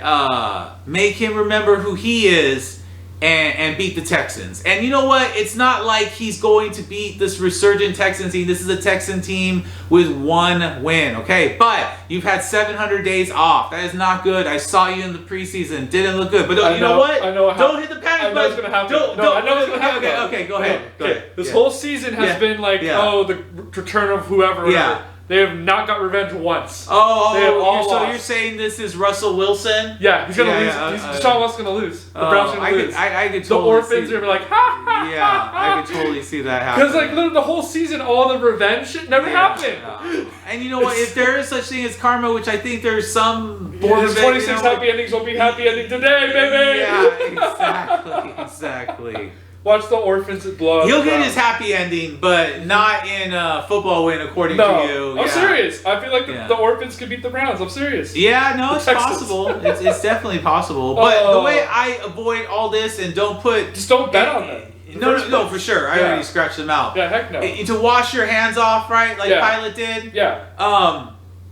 make him remember who he is and beat the Texans. And you know what? It's not like he's going to beat this resurgent Texans team. This is a Texan team with 1 win, okay? But you've had 700 days off. That is not good. I saw you in the preseason. Didn't look good. But you know what? I know don't hit the panic button. I know it's going to happen. I know it's going to happen. Okay, go ahead. This whole season has been like, the return of whoever. Yeah. They have not got revenge once. Oh, They have all so lost. you're saying this is Russell Wilson? Yeah, he's gonna lose. Deshaun Watson's gonna lose. The Browns gonna lose. I could the totally orphans see. are gonna be like, ha ha. Yeah, I could totally see that happen. Because like literally the whole season, all the revenge shit never happened. Yeah. And you know what? If there is such thing as karma, which I think there's some form There's of it, 26 happy endings will be happy ending today, baby. Yeah, exactly. Watch the orphans blow up. He'll get his happy ending, but not in a football win, according to you. I'm serious. I feel like Yeah. the orphans could beat the Browns. I'm serious. Yeah, no, it's Texans. possible. It's definitely possible. But the way I avoid all this and don't put... Just don't bet on them. No, for sure. I already scratched them out. Yeah, heck no. To wash your hands off, right? Like Pilot did. Yeah.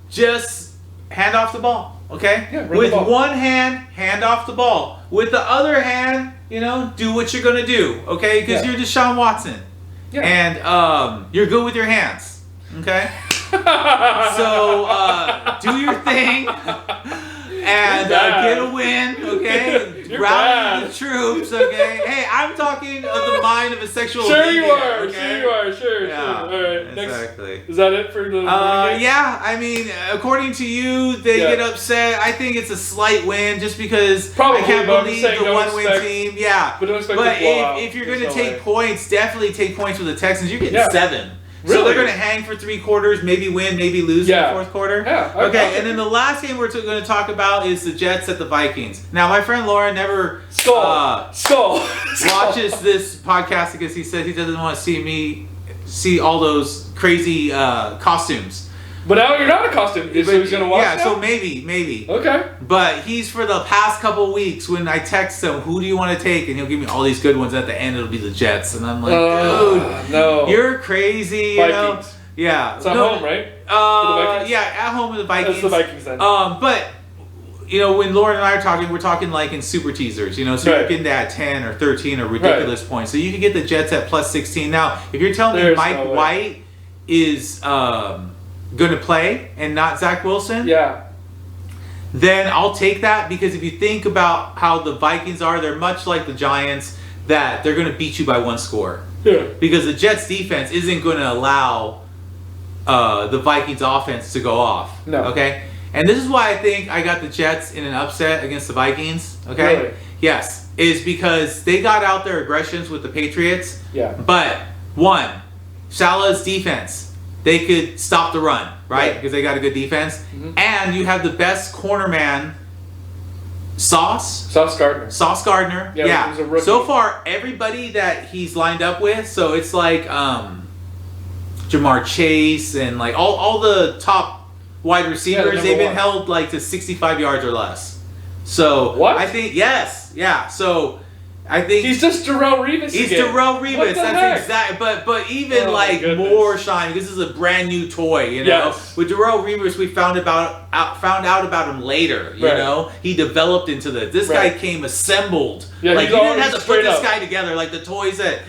Just hand off the ball, okay? Yeah, run With the ball. one hand off the ball. With the other hand, do what you're gonna do, okay? Because you're Deshaun Watson. Yeah. And you're good with your hands, okay? So do your thing and get a win, okay? You're Rally bad. the troops, okay? Hey, I'm talking of the mind of a sexual Sure you maniac, are. okay? Sure you are. Sure. Yeah, All right. exactly. Next. Is that it for the? Yeah, I mean, according to you, they get upset. I think it's a slight win just because Probably, I can't but I'm believe saying the don't one-win expect- team. Yeah, But don't expect but a blowout. if you're going There's to no take way. points, definitely take points with the Texans. You're getting 7. So Really? they're going to hang for 3 quarters, maybe win, maybe lose in the 4th quarter. Yeah. Okay, and then the last game we're going to talk about is the Jets at the Vikings. Now, my friend Lauren never Skull. watches this podcast because he said he doesn't want to see all those crazy costumes. But now you're not a costume. So he's gonna watch. Yeah, now? so maybe. Okay. But he's for the past couple weeks when I text him, who do you want to take? And he'll give me all these good ones. At the end, it'll be the Jets, and I'm like, dude, no, you're crazy. Vikings. Yeah. It's at home, right? Yeah, at home with the Vikings. That's the Vikings then. But when Lauren and I are talking, we're talking like in super teasers, so you're getting that 10 or 13 or ridiculous points. So you can get the Jets at plus 16. Now, if you're telling me Mike White is going to play and not Zach Wilson, then I'll take that, because if you think about how the Vikings are, they're much like the Giants, that they're going to beat you by 1 score. Yeah. Because the Jets defense isn't going to allow the Vikings offense to go off. No. Okay? And this is why I think I got the Jets in an upset against the Vikings. Okay? Really? Yes. Is because they got out their aggressions with the Patriots. Yeah. But, 1, Salah's defense. They could stop the run, right? Because they got a good defense. Mm-hmm. And you have the best corner man, Sauce Gardner. Yeah. He's a rookie. So far, everybody that he's lined up with, so it's like Jamar Chase and like all the top wide receivers, they've been held like to 65 yards or less. So what? I think so I think he's just Darrelle Revis. He's again. Darrelle Revis. What the That's heck? exact. But even more shine. This is a brand new toy. Yes. With Darrelle Revis, we found out about him later. You know, he developed into this. This guy came assembled. Yeah, like he's you didn't have to put this up. guy together. Like the toys that.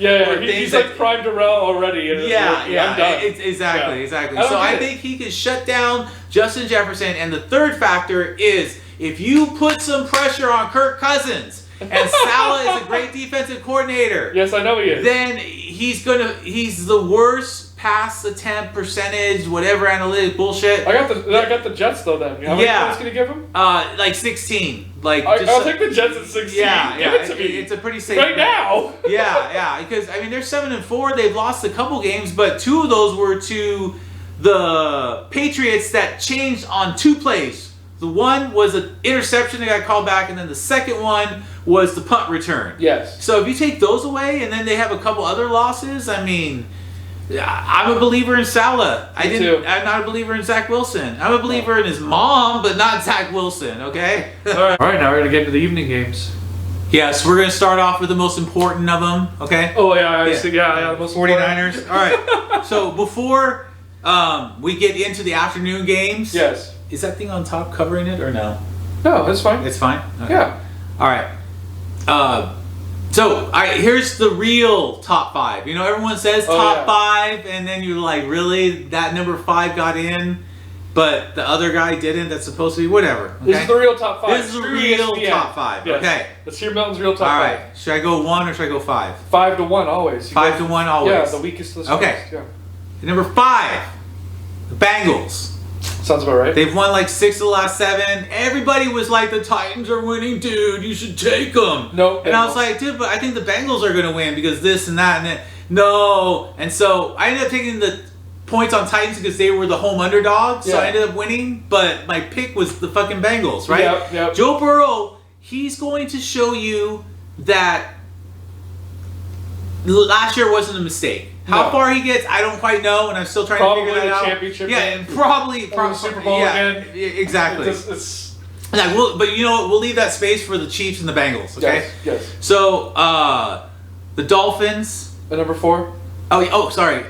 He's like prime Darrelle already. I'm done. Exactly. So I think he can shut down Justin Jefferson. And the third factor is if you put some pressure on Kirk Cousins. And Salah is a great defensive coordinator. Yes, I know he is. Then he's the worst pass attempt percentage, whatever analytic bullshit. I got the Jets though. Then how many points can you give him? Like 16. Like I'll take the Jets at 16. Yeah, give it to me. It's a pretty safe right now. yeah, because I mean they're 7-4. They've lost a couple games, but 2 of those were to the Patriots that changed on 2 plays. The one was an interception that got called back, and then the second one was the punt return. Yes. So if you take those away, and then they have a couple other losses, I mean, I'm a believer in Salah. I'm not a believer in Zach Wilson. I'm a believer in his mom, but not Zach Wilson. Okay. All right. Now we're gonna get into the evening games. Yes, we're gonna start off with the most important of them. Okay. Oh yeah, the most 49ers. All right. So before we get into the afternoon games. Yes. Is that thing on top covering it or no? No, that's fine. It's fine? Okay. Yeah. All right. So here's the real top 5. Everyone says top 5, and then you're like, really? That number 5 got in, but the other guy didn't? That's supposed to be whatever. Okay? This is the real top 5. This is the real top 5. Yes. Okay. Let's hear Milton's real top 5. All right. Should I go 1 or should I go 5? 5-1 always. 5-1 always. Yeah, the weakest to the strongest. Okay. Yeah. Number 5. The Bengals. Sounds about right. They've won like 6 of the last 7. Everybody was like, the Titans are winning, dude. You should take them. No. And I was like, dude, but I think the Bengals are going to win because this and that and that. No. And so I ended up taking the points on Titans because they were the home underdog. So I ended up winning. But my pick was the fucking Bengals, right? Yep. Joe Burrow, he's going to show you that last year wasn't a mistake. How far he gets, I don't quite know, and I'm still trying to figure that out. Championship game. Probably Super Bowl again. Exactly. It's but you know what? We'll leave that space for the Chiefs and the Bengals. Okay. Yes. So the Dolphins. The number 4. Oh, sorry.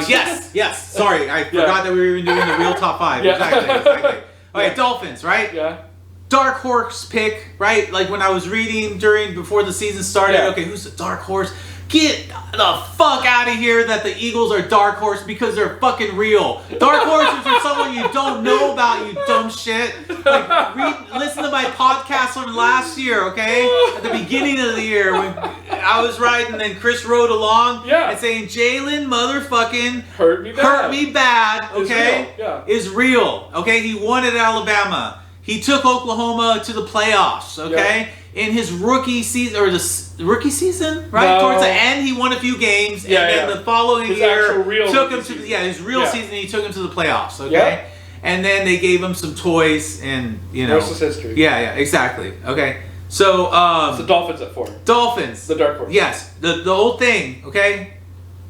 Yes. Sorry, I forgot that we were even doing the real top 5. Yeah. Exactly. Okay, Dolphins, right? Yeah. Dark horse pick, right? Like when I was reading before the season started. Okay, who's the dark horse? Get the fuck out of here that the Eagles are dark horse because they're fucking real. Dark horses are someone you don't know about, you dumb shit. Like, listen to my podcast from last year, okay? At the beginning of the year when I was riding and Chris rode along and saying, Jalen motherfucking hurt me bad, okay? Is real, okay? He won at Alabama. He took Oklahoma to the playoffs, okay? In his rookie season, or the rookie season, right? Towards the end, he won a few games, and then the following year took him to his real season. He took him to the playoffs, okay? And then they gave him some toys, and you know, rest is history. Yeah, exactly. Okay, so it's the Dolphins at 4. Dolphins, the dark horse. Yes, the whole thing, okay?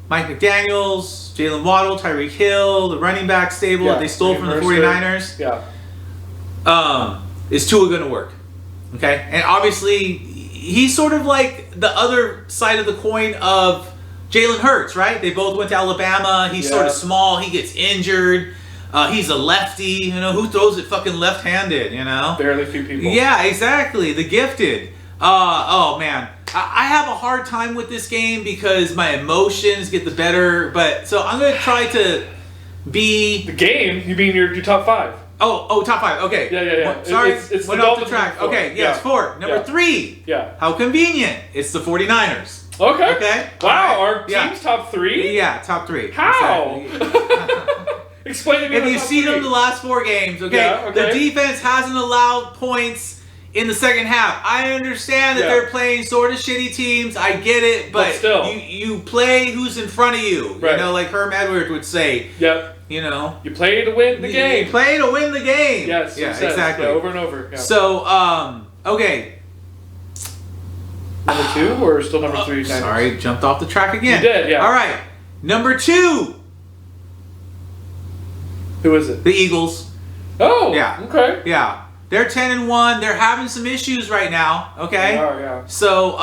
Mike McDaniels, Jalen Waddle, Tyreek Hill, the running back stable that they stole from the 49ers. Is Tua going to work? Okay, and obviously he's sort of like the other side of the coin of Jalen Hurts, right? They both went to Alabama. He's sort of small. He gets injured. He's a lefty. You know, who throws it fucking left-handed? You know, barely few people. Yeah, exactly. The gifted. Oh man, I have a hard time with this game because my emotions get the better. But so I'm gonna try to be the game. You mean your top 5? Oh, top 5. Okay. Yeah. Sorry, it's went the off the track. Okay, it's 4. Number 3. Yeah. How convenient. It's the 49ers. Okay. Wow, right. our team's top 3? Yeah, top 3. How? Exactly. Explain to me. If you've seen them the last 4 games, okay? The defense hasn't allowed points in the second half. I understand that they're playing sort of shitty teams. I get it, but still, you play who's in front of you. Right. You know, like Herm Edwards would say. Yep. You know, you play to win the game. You play to win the game. Yes. Yeah. Exactly. Yeah, over and over. Yeah. So, okay. Number 2 or still number 3? Sorry, jumped off the track again. You did. Yeah. All right. Number 2. Who is it? The Eagles. Oh. Yeah. Okay. Yeah. They're 10-1. They're having some issues right now. Okay. They are. Yeah. So,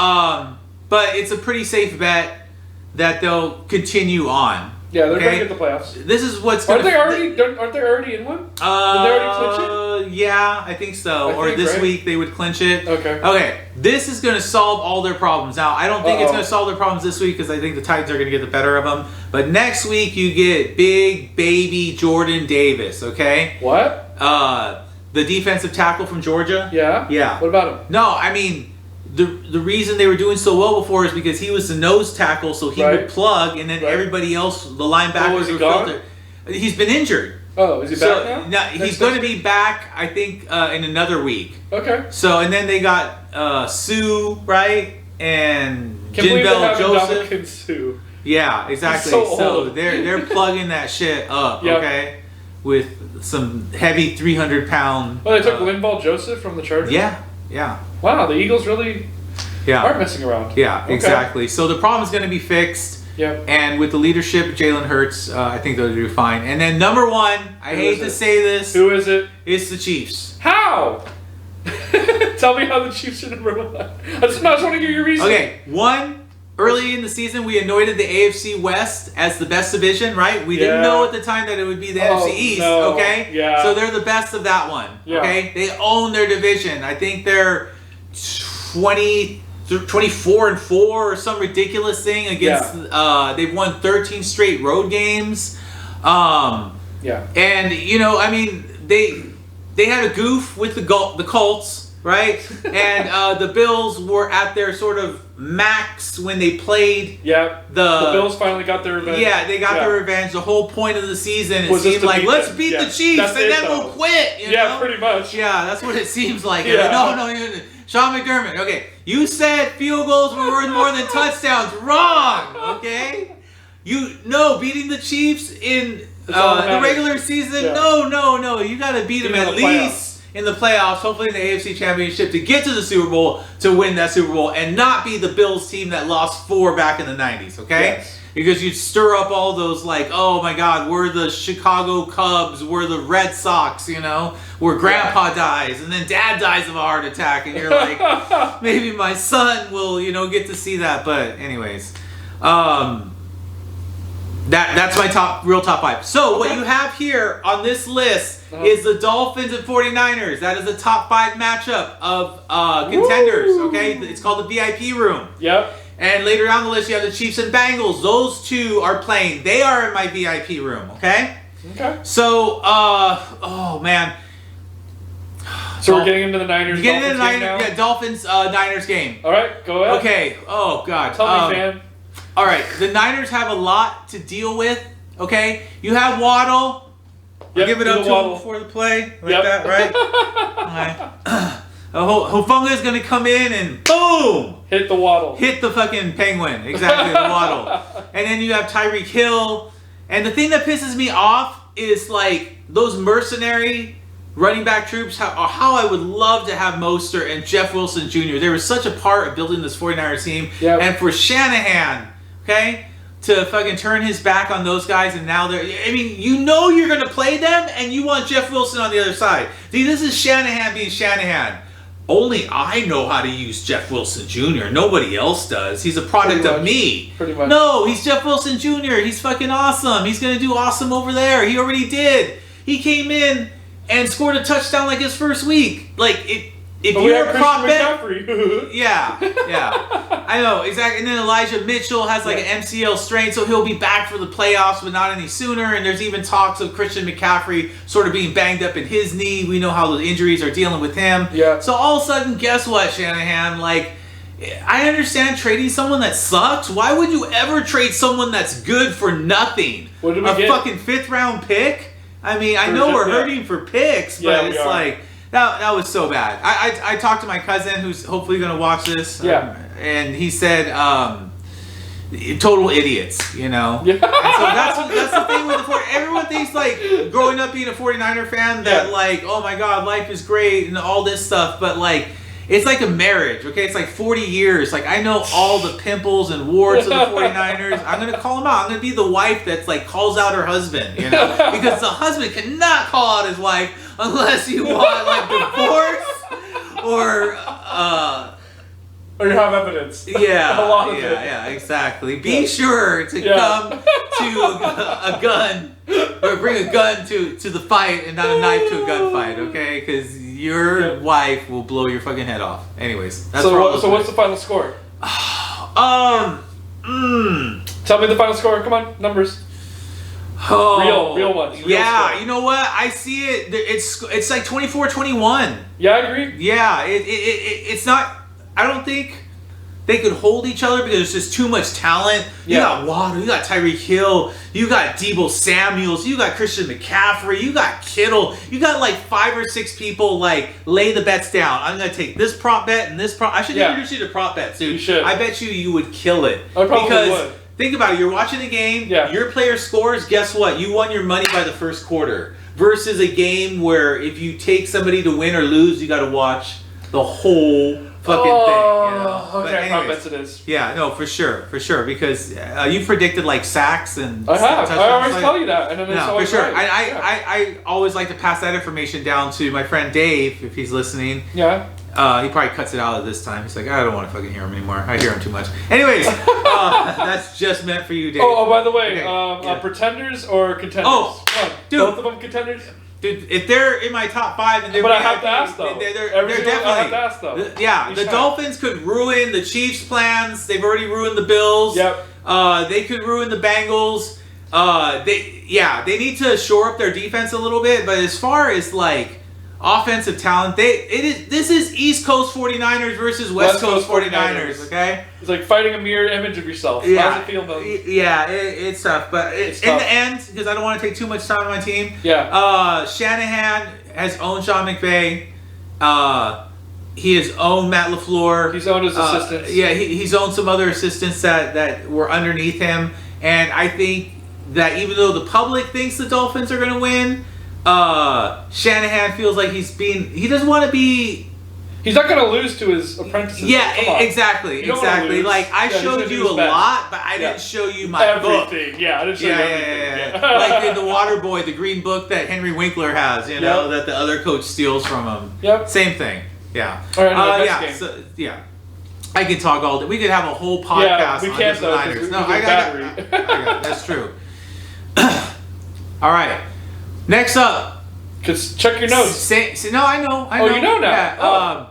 but it's a pretty safe bet that they'll continue on. Yeah, they're going to get the playoffs. This is what's going to... Aren't they already in one? Did they already clinch it? Yeah, I think so. This week they would clinch it. Okay. This is going to solve all their problems. Now, I don't think it's going to solve their problems this week because I think the Titans are going to get the better of them. But next week you get big baby Jordan Davis, okay? What? The defensive tackle from Georgia. Yeah? Yeah. What about him? No, I mean... The reason they were doing so well before is because he was the nose tackle, so he would plug, and then everybody else, the linebackers, would filter. He's been injured. Oh, is he back now? No, he's going to be back, I think, in another week. Okay. So, and then they got Sue, right, and Jinbel Joseph. And Sue. Yeah, exactly. So they're plugging that shit up, okay, with some heavy 300-pound. Well, they took Linval Joseph from the Chargers. Yeah. Wow, the Eagles really aren't messing around. Yeah, exactly. So the problem is going to be fixed. Yep. And with the leadership of Jalen Hurts, I think they'll do fine. And then number 1, I hate to say this. Who is it? It's the Chiefs. How? Tell me how the Chiefs are number 1. I just want to hear your reason. Okay, 1. Early in the season, we anointed the AFC West as the best division, right? We didn't know at the time that it would be the NFC East, okay? Yeah. So they're the best of that one, okay? They own their division. I think they're 24-4 or some ridiculous thing against. They've won 13 straight road games. And you know, I mean, they had a goof with the Colts. right? And the Bills were at their sort of max when they played. Yeah. The Bills finally got their revenge. Yeah, they got their revenge. The whole point of the season, it Was seemed like, let's them. beat the Chiefs and then we'll quit. You know? Pretty much. Yeah, that's what it seems like. Yeah. No, Sean McDermott. Okay, you said field goals were worth more than touchdowns. Wrong. Okay, beating the Chiefs in the regular season. Yeah. No. You got to beat them at least in the playoffs. Hopefully in the AFC Championship to get to the Super Bowl, to win that Super Bowl, and not be the Bills team that lost 4 back in the 90s. Okay. Yes. Because you'd stir up all those like, oh my God, we're the Chicago Cubs, we're the Red Sox, where Grandpa dies and then Dad dies of a heart attack, and you're like, maybe my son will, get to see that. But anyways, that's my real top 5. So what you have here on this list is the Dolphins and 49ers. That is the top 5 matchup of contenders. Woo! Okay, it's called the VIP room. Yep. And later down the list, you have the Chiefs and Bengals. Those two are playing. They are in my VIP room, okay? Okay. So, oh, man. So we're getting into the Niners. You're getting into the Niners, Dolphins Niners game. All right, go ahead. Okay. Oh, God. Tell me, fan. All right. The Niners have a lot to deal with, okay? You have Waddle. Yep, give it up to him before the play. Like that, right? Okay. Hufanga is going to come in and boom! Hit the Waddle. Hit the fucking Penguin. Exactly, the Waddle. And then you have Tyreek Hill. And the thing that pisses me off is like those mercenary running back troops, how I would love to have Mostert and Jeff Wilson Jr. They were such a part of building this 49ers team. Yep. And for Shanahan, okay, to fucking turn his back on those guys, and now they're, you're going to play them and you want Jeff Wilson on the other side. See, this is Shanahan being Shanahan. Only I know how to use Jeff Wilson Jr. Nobody else does. He's a product of me. Pretty much. No, he's Jeff Wilson Jr. He's fucking awesome. He's going to do awesome over there. He already did. He came in and scored a touchdown like his first week. Like, if you're a prop bet... yeah. I know, exactly. And then Elijah Mitchell has like an MCL strain, so he'll be back for the playoffs, but not any sooner. And there's even talks of Christian McCaffrey sort of being banged up in his knee. We know how the injuries are dealing with him. Yeah. So all of a sudden, guess what, Shanahan? Like, I understand trading someone that sucks. Why would you ever trade someone that's good for nothing? What did we get? Fucking 5th round pick? I know we're hurting for picks, but it's like... That was so bad. I talked to my cousin who's hopefully going to watch this. Yeah. And he said, total idiots, Yeah. And so that's the thing with the 49ers. Everyone thinks, like, growing up being a 49er fan, that, like, oh my God, life is great and all this stuff. But, like, it's like a marriage, okay? It's like 40 years. Like, I know all the pimples and warts of the 49ers. I'm going to call them out. I'm going to be the wife that's, like, calls out her husband, Because the husband cannot call out his wife unless you want, like, divorce or you have evidence. Yeah. A lot of it. Yeah, exactly. Be sure to come to a gun, or bring a gun to the fight and not a knife to a gunfight, okay? Because your wife will blow your fucking head off. Anyways, that's so what's the final score? Tell me the final score. Come on, numbers. Oh, real ones. Real score. You know what? I see it. It's like 24-21. Yeah, I agree. Yeah, it's not. I don't think they could hold each other because there's just too much talent. You got Waddle, you got Tyreek Hill, you got Deebo Samuels, you got Christian McCaffrey, you got Kittle. You got like 5 or 6 people like lay the bets down. I'm gonna take this prop bet and this prop. I should introduce you to prop bets, dude. You should. I bet you would kill it. I probably would. Think about it. You're watching a game. Your player scores. Guess what? You won your money by the first quarter. Versus a game where if you take somebody to win or lose, you got to watch the whole fucking thing. Okay, prop bets it is. Yeah, no, for sure, because you predicted like sacks and. I have. I always tell you that, and then it's always for sure. right. I always like to pass that information down to my friend Dave if he's listening. Yeah. He probably cuts it out at this time. He's like, I don't want to fucking hear him anymore. I hear him too much. Anyways, that's just meant for you, Dave. Oh, by the way, pretenders or contenders? Oh, dude, both of them contenders. Dude, if they're in my top 5 and they're... But I have to ask, though. They're definitely... I have to ask, though. Yeah, the Dolphins could ruin the Chiefs' plans. They've already ruined the Bills. Yep. They could ruin the Bengals. They need to shore up their defense a little bit. But as far as, like, offensive talent. This is East Coast 49ers versus West Coast 49ers, okay? It's like fighting a mirror image of yourself. Yeah. How does it feel, Milton? Yeah, it's tough. But in the end, because I don't want to take too much time on my team, Shanahan has owned Sean McVay. He has owned Matt LaFleur. He's owned his assistants. Yeah, he's owned some other assistants that were underneath him. And I think that even though the public thinks the Dolphins are going to win, Shanahan feels like he doesn't want to be... He's not going to lose to his apprentices. Yeah, exactly. Like, I showed you a lot, but I didn't show you my book. Yeah, I didn't show you everything. Like the Water Boy, the green book that Henry Winkler has, that the other coach steals from him. Yep. Same thing. Yeah. All right, game. So, I could talk all day. We could have a whole podcast on the Niners. No, I got that's true. All right. Next up. Because check your notes. No, I know. Oh, you know now. Yeah,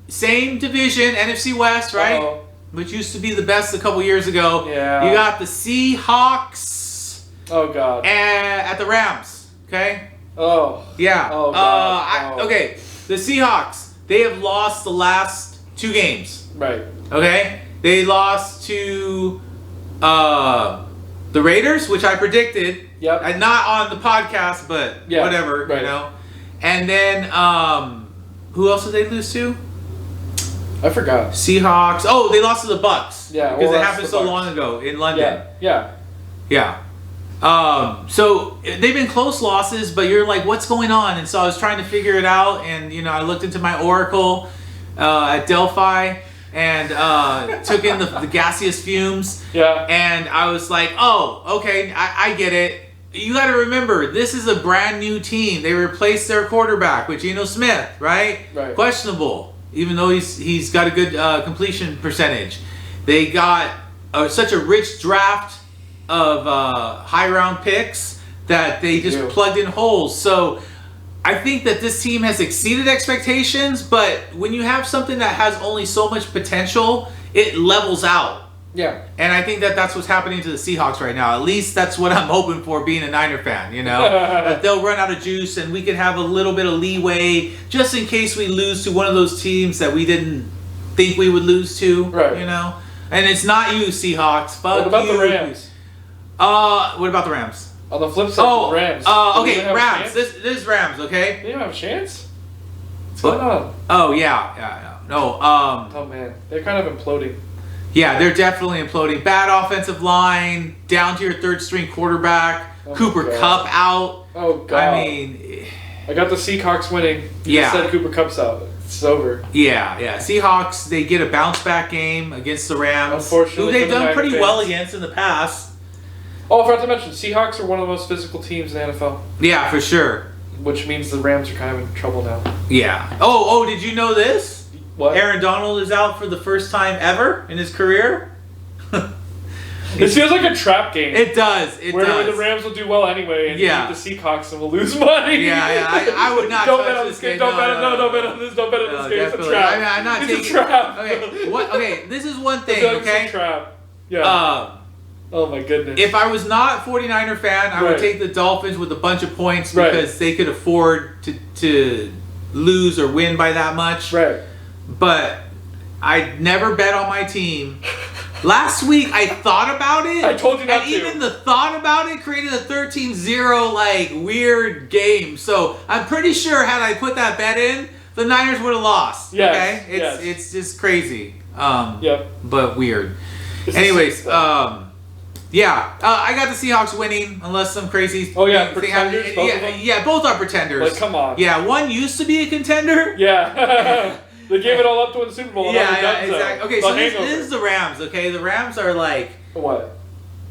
same division, NFC West, right? Uh-oh. Which used to be the best a couple years ago. Yeah. You got the Seahawks. Oh, God. At the Rams. Okay? Oh. Yeah. Oh, God. Okay. The Seahawks. They have lost the last 2 games. Right. Okay? They lost to the Raiders, which I predicted. Yep. And not on the podcast, but whatever, right. And then, who else did they lose to? I forgot. Seahawks. Oh, they lost to the Bucks. Yeah. Because it happened so long ago in London. Yeah. So they've been close losses, but you're like, what's going on? And so I was trying to figure it out, and I looked into my Oracle at Delphi and took in the gaseous fumes. Yeah. And I was like, oh, okay, I get it. You got to remember, this is a brand new team. They replaced their quarterback with Geno Smith, right? Right. Questionable, even though he's got a good completion percentage. They got such a rich draft of high round picks that they just plugged in holes. So I think that this team has exceeded expectations, but when you have something that has only so much potential, it levels out. Yeah. And I think that that's what's happening to the Seahawks right now. At least that's what I'm hoping for being a Niner fan, that they'll run out of juice and we can have a little bit of leeway just in case we lose to one of those teams that we didn't think we would lose to, right. And it's not you, Seahawks. Fuck what about you. the Rams? What about the Rams? On the flip side, the Rams. Okay, Rams. This is Rams, okay? They don't have a chance? What's going on? Oh, yeah. No, oh, man. They're kind of imploding. Yeah, they're definitely imploding. Bad offensive line, down to your third-string quarterback, Cooper Kupp out. Oh, God. I mean... I got the Seahawks winning. You just said Cooper Kupp's out. It's over. Yeah. Seahawks, they get a bounce-back game against the Rams. Unfortunately, who they've done pretty well against in the past. Oh, I forgot to mention, Seahawks are one of the most physical teams in the NFL. Yeah, for sure. Which means the Rams are kind of in trouble now. Yeah. Oh, did you know this? What? Aaron Donald is out for the first time ever in his career. This feels like a trap game. It does. Where the Rams will do well anyway and beat the Seahawks and we'll lose money. Yeah. I would not don't touch bet on this game. game. Don't bet on this. Don't bet on this game. It's a trap. I'm not it's a trap. Okay, this is one thing, okay? It's a trap. Yeah. Oh my goodness. If I was not a 49er fan, I would take the Dolphins with a bunch of points because they could afford to lose or win by that much. Right. But I never bet on my team. Last week I thought about it. I told you not to. And even the thought about it created a 13-0 like weird game. So I'm pretty sure had I put that bet in, the Niners would have lost. Yes, okay? It's just crazy. Yep. But weird. Anyways, I got the Seahawks winning unless some crazy pretenders, both of them? Yeah, both are pretenders. Like, come on. Yeah, one used to be a contender. Yeah. They gave it all up to win the Super Bowl. Yeah, exactly. Okay, so this is the Rams, okay? The Rams are like... What?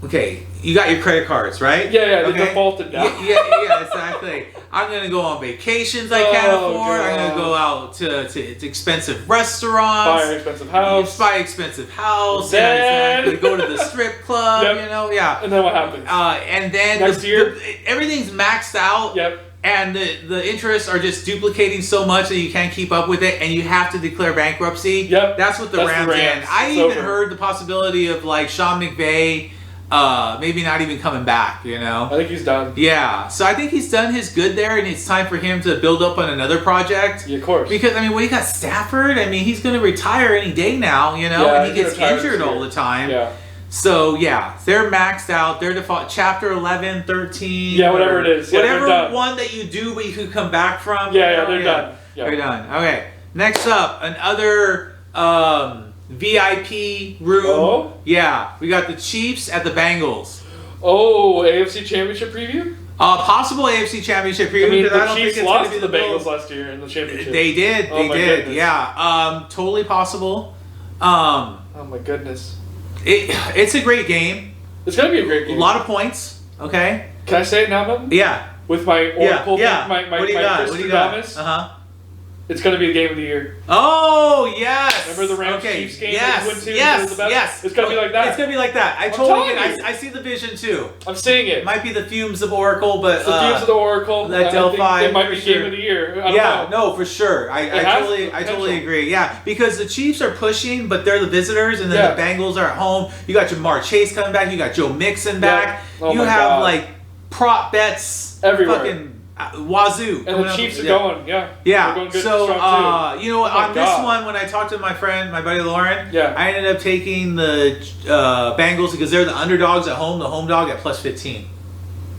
Okay, you got your credit cards, right? Yeah, they defaulted now. Yeah, exactly. I'm going to go on vacations I can't afford. God. I'm going to go out to expensive restaurants. Buy an expensive house. Buy an expensive house. Then... I'm going to go to the strip club, yeah. And then what happens? And then... Next year? Everything's maxed out. Yep. And the interests are just duplicating so much that you can't keep up with it, and you have to declare bankruptcy. Yep. That's what the Rams did. I it's even over. heard the possibility of like Sean McVay maybe not even coming back, you know? I think he's done. Yeah, so I think he's done his good there, and it's time for him to build up on another project. Yeah, of course. Because, I mean, when you got Stafford, I mean, he's going to retire any day now, you know? Yeah, and he gets injured all the time. Yeah. So, yeah, they're maxed out. They're default chapter 11, 13. Yeah, whatever it is. Yeah, whatever one that you do but you could come back from. Yeah, they're done. Yeah. They're done. Okay, next up, another VIP room. Oh? Yeah, we got the Chiefs at the Bengals. Oh, AFC Championship preview? Possible AFC Championship preview. I mean, because the Chiefs it's lost gonna to be the Bengals last year in the championship. They did. Oh They my did. goodness. Yeah. Totally possible. Oh my goodness. It's a great game. It's gonna be a great game. A lot of points. Okay. Can I say it now, Milton? Yeah. With my Oracle, Yeah. my What do you got? What do you got? Christodamus, it's gonna be the game of the year. Oh yes. Remember the Rams Chiefs game? Yes. That went to Yes. the best? Yes. It's gonna be like that. It's gonna be like that. I telling totally. you. I see the vision too. I'm seeing it. It might be the fumes of Oracle, but It's the views of the Oracle. that I Delphi, think it might for be sure. game of the year. I don't know. No, for sure. I has totally potential. agree. Yeah, because the Chiefs are pushing, but they're the visitors, and then Yeah. the Bengals are at home. You got Jamar Chase coming back. You got Joe Mixon back. Oh you my have God. like prop bets Everywhere. Fucking wazoo. And the Chiefs are going, yeah. Yeah. They're going good So, and strong too. you know, Oh my on this God. one, when I talked to my friend, my buddy Lauren, Yeah. I ended up taking the Bengals because they're the underdogs at home. The home dog at plus 15.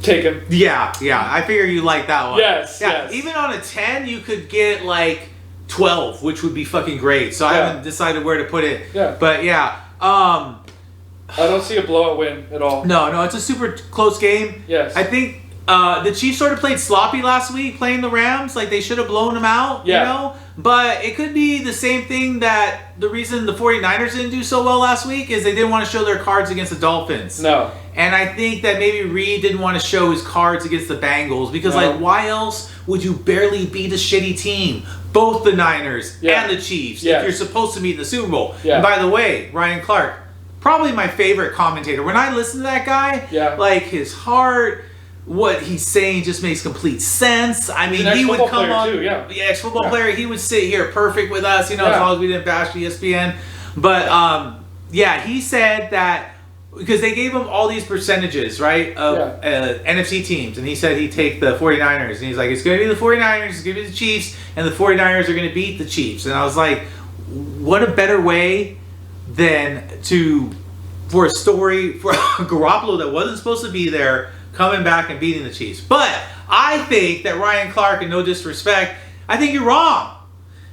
Take him. Yeah. I figure you like that one. Yes, Yeah. yes. Even on a 10, you could get like 12, which would be fucking great. So I Yeah. haven't decided where to put it. Yeah. But yeah. I don't see a blowout win at all. No, it's a super close game. Yes. I think the Chiefs sort of played sloppy last week playing the Rams. Like they should have blown them out, Yeah. you know? But it could be the same thing that the reason the 49ers didn't do so well last week is they didn't want to show their cards against the Dolphins. No. And I think that maybe Reed didn't want to show his cards against the Bengals because, No. like, why else would you barely beat a shitty team? Both the Niners Yeah. and the Chiefs, Yes. if you're supposed to meet in the Super Bowl. Yeah. And by the way, Ryan Clark, probably my favorite commentator. When I listen to that guy, Yeah. like his heart, what he's saying just makes complete sense. I mean, an he would ex-football come on, player too, yeah. ex-football Yeah. player. He would sit here perfect with us, you know, as Yeah. long as we didn't bash ESPN. But yeah, he said that because they gave him all these percentages, right, of NFC teams, and he said he'd take the 49ers, and he's like, it's going to be the 49ers, it's going to be the Chiefs, and the 49ers are going to beat the Chiefs. And I was like, what a better way than for a story for Garoppolo that wasn't supposed to be there coming back and beating the Chiefs. But I think that Ryan Clark, and no disrespect, I think you're wrong.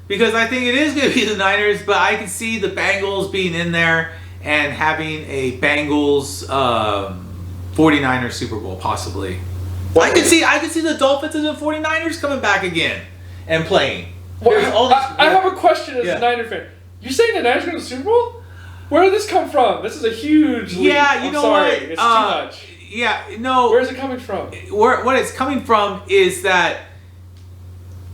Because I think it is going to be the Niners, but I can see the Bengals being in there and having a Bengals 49ers Super Bowl, possibly. I could see the Dolphins and the 49ers coming back again and playing. Well, There's all these- I have a question as Yeah. a Niner fan. You saying the Niners going to the Super Bowl? Where did this come from? This is a huge leap. Yeah, you I'm know sorry. what? It's too much. Yeah, no. Where's it coming from? What it's coming from is that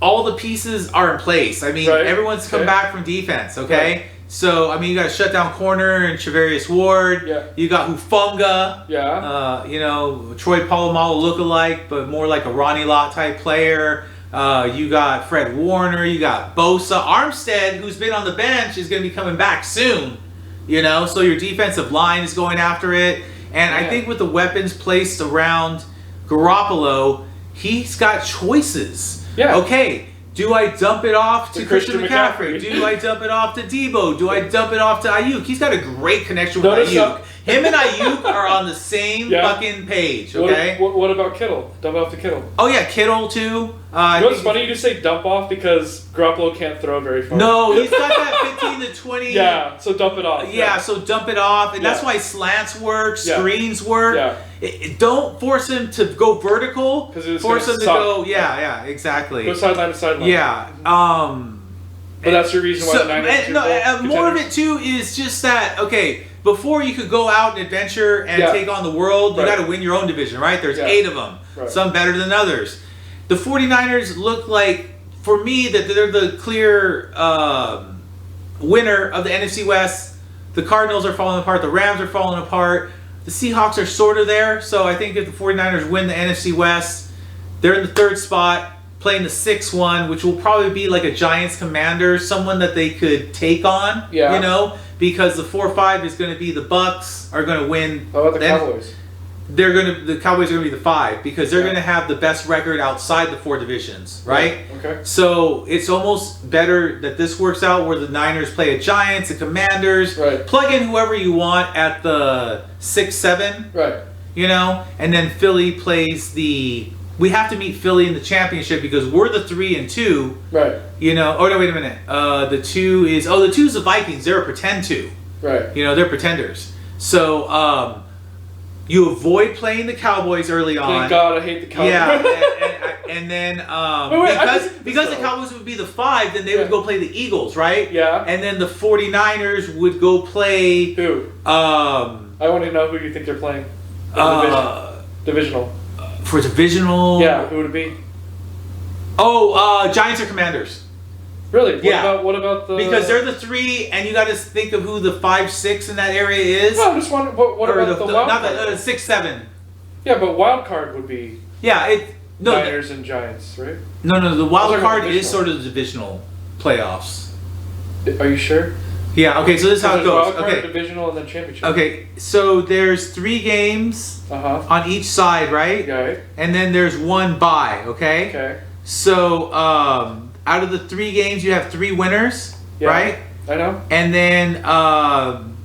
all the pieces are in place. I mean, Right. everyone's come Okay. back from defense, okay? Right. So, I mean, you got a shutdown corner and Travarius Ward. Yeah. You got Hufunga. Yeah. You know, Troy Polamalu lookalike, but more like a Ronnie Lott type player. You got Fred Warner. You got Bosa. Armstead, who's been on the bench, is going to be coming back soon. You know, so your defensive line is going after it. And I Yeah. think with the weapons placed around Garoppolo, he's got choices. Yeah. Okay, do I dump it off to To Christian Christian McCaffrey? McCaffrey. Do I dump it off to Debo? Do I dump it off to Ayuk? He's got a great connection with Notice Ayuk. Him and Ayuk are on the same Yeah. fucking page, okay? What about Kittle? Dump off to Kittle. Oh yeah, Kittle too. You know what's funny? You just say dump off because Garoppolo can't throw very far. No, he's got that 15 to 20. Yeah, so dump it off. Yeah, so dump it off, and that's Yeah. why slants work, Yeah. screens work. Yeah. Don't force him to go vertical. 'Cause it's Force him gonna to suck. go. Yeah, exactly. Go sideline to sideline. Yeah. But that's your reason why the Niners and, Super no, Bowl more of contenders. it too is just that before you could go out and adventure and Yeah. take on the world, you Right. got to win your own division, right? There's Yeah. 8 of them, Right. some better than others. The 49ers look like, for me, that they're the clear winner of the NFC West. The Cardinals are falling apart. The Rams are falling apart. The Seahawks are sort of there. So I think if the 49ers win the NFC West, they're in the 3rd spot, playing the 6th one, which will probably be like a Giants commander, someone that they could take on, Yeah. you know, because the 4-5 is going to be the Bucks are going to win. How about the Then Cowboys? The Cowboys are going to be the 5 because they're going to have the best record outside the 4 divisions, right? Okay. So it's almost better that this works out where the Niners play at Giants and Commanders. Right. Plug in whoever you want at the 6-7. Right. You know, and then Philly plays the. We have to meet Philly in the championship because we're the 3 and 2. Right. You know. Oh no! Wait a minute. The 2 is. Oh, the 2 is the Vikings. They're a pretend 2. Right. You know, they're pretenders. So you avoid playing the Cowboys early on. Thank God, I hate the Cowboys. Yeah, and then because the so. Cowboys would be the 5, then they would go play the Eagles, right? Yeah. And then the 49ers would go play. Who? I want to know who you think they're playing. Divisional. For divisional. Yeah, who would it be? Oh, Giants or Commanders. Really? Yeah. What about the? Because they're the 3, and you got to think of who the 5-6 in that area is. No, I'm just wondering. What Or about the wild not card? the 6-7. Yeah, but wild card would be Yeah, Niners and Giants, right? No. The wild Those are card is divisional. sort of the divisional playoffs. Are you sure? Yeah. Okay. So this is how it There's goes. wild card, Okay. divisional, and then championship. Okay. So there's 3 games on each side, right? Okay. And then there's 1 bye. Okay. Okay. So out of the 3 games, you have 3 winners, Yeah, right? I know. And then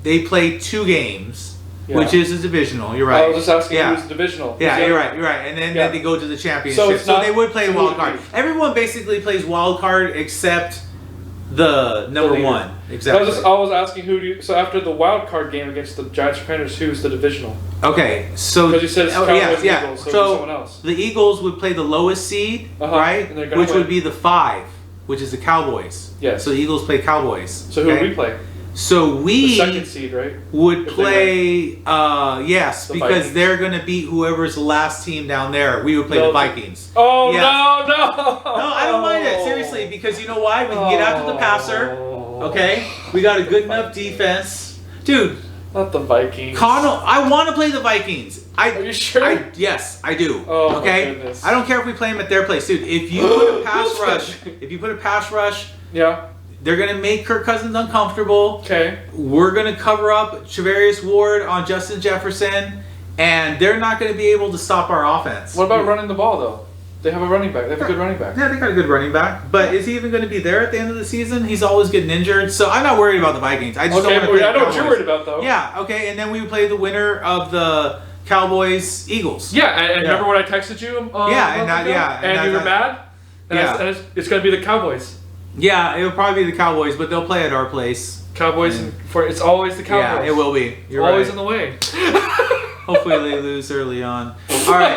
they play 2 games, which is a divisional. You're right. I was just asking Yeah. who's divisional. Yeah, you're right. You're right. And then, then they go to the championship. it's So not they would play two wild card. leagues. Everyone basically plays wild card except the number leader. 1. Exactly. I was asking who do you, so after the wild card game against the Giants or Commanders, who's the divisional? Okay, so Because you said it's Cowboys yeah. Eagles, so, So it'd be someone else. the Eagles would play the lowest seed, right? And they're gonna Which would win. be the 5, which is the Cowboys. Yes. So the Eagles play Cowboys. So who okay? would we play? So The we second seed, right? would If they play, yes, The because Vikings. they're going to beat whoever's the last team down there. We would play the Vikings. Oh Yes. no! No, I don't mind it, seriously, because you know why? We can get after the passer, okay? We got a good enough defense. Dude, Not the Vikings. Connell, I want to play the Vikings. Are you sure? Yes, I do. Oh, my okay? goodness. I don't care if we play them at their place. Dude, if you put a pass rush, Yeah. they're going to make Kirk Cousins uncomfortable. Okay. We're going to cover up Trevarius Ward on Justin Jefferson, and they're not going to be able to stop our offense. What about running the ball though? They have a running back. They have a good running back. Yeah, they got a good running back, but is he even going to be there at the end of the season? He's always getting injured, so I'm not worried about the Vikings. I just don't want to play I know the what you're Cowboys. worried about though. Yeah, okay, and then we would play the winner of the Cowboys Eagles. Yeah, and remember when I texted you? Yeah, and a month ago? And you were mad. And Yeah. and it's going to be the Cowboys. Yeah, it'll probably be the Cowboys, but they'll play at our place. Cowboys and it's always the Cowboys. Yeah, it will be. You're always right. in the way. Hopefully they lose early on. All right.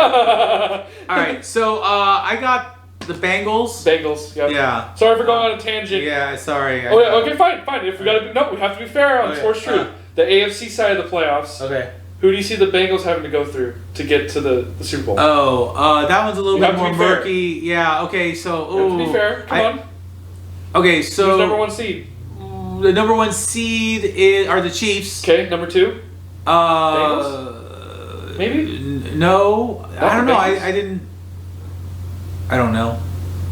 All right. So I got the Bengals. Bengals. Yep. Yeah. Sorry for going on a tangent. Yeah. Sorry. Oh, yeah, okay, fine. If we gotta we have to be fair on Okay. Sports Truth. The AFC side of the playoffs. Okay. Who do you see the Bengals having to go through to get to the Super Bowl? Oh, that one's a little You bit have to more be fair. murky. Yeah. Okay. So. You have to be fair. Come on. Okay. So. Who's number 1 seed? The number 1 seed are the Chiefs. Okay, number 2. Maybe? No. Not I don't the know. Bengals. I didn't. I don't know.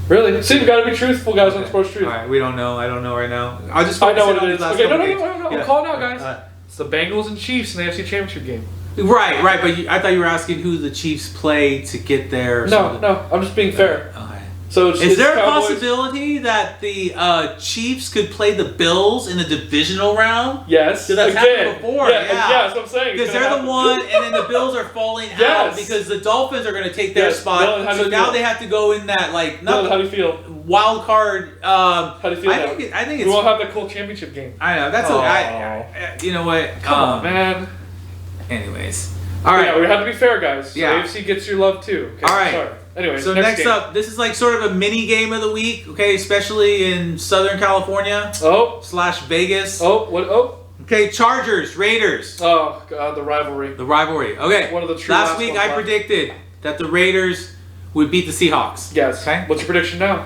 Really? See, we gotta be truthful, guys, on Sports Truth. All right. We don't know. I don't know right now. I'll just. I know focus what on it these is. last Okay, no, couple no, games. no, no. Yeah. We'll call it now, guys. It's the Bengals and Chiefs in the AFC Championship game. Right. But I thought you were asking who the Chiefs play to get there. No, I'm just being fair. Okay. So Is there a Cowboys. possibility that the Chiefs could play the Bills in a divisional round? Yes. So that's again. happened before. Yeah, Yeah. that's what I'm saying. Because they're the one, and then the Bills are falling out Yes. because the Dolphins are going to take their Yes. spot. Dylan, how do So you now feel? they have to go in that How do you feel? wild card. How do you feel? I think we it's. won't have the cool championship game. I know that's okay. You know what? Come on, man. Anyways, all right. Yeah, we have to be fair, guys. So Yeah. AFC gets your love too. Okay, All right. Sorry. Anyway, So next next game. up, this is like sort of a mini game of the week, okay? Especially in Southern California Oh. / Vegas. Oh. What? Oh. Okay, Chargers, Raiders. Oh God, the rivalry. The rivalry. Okay. One of the true Last last week ones I left. predicted that the Raiders would beat the Seahawks. Yes. Okay. What's your prediction now?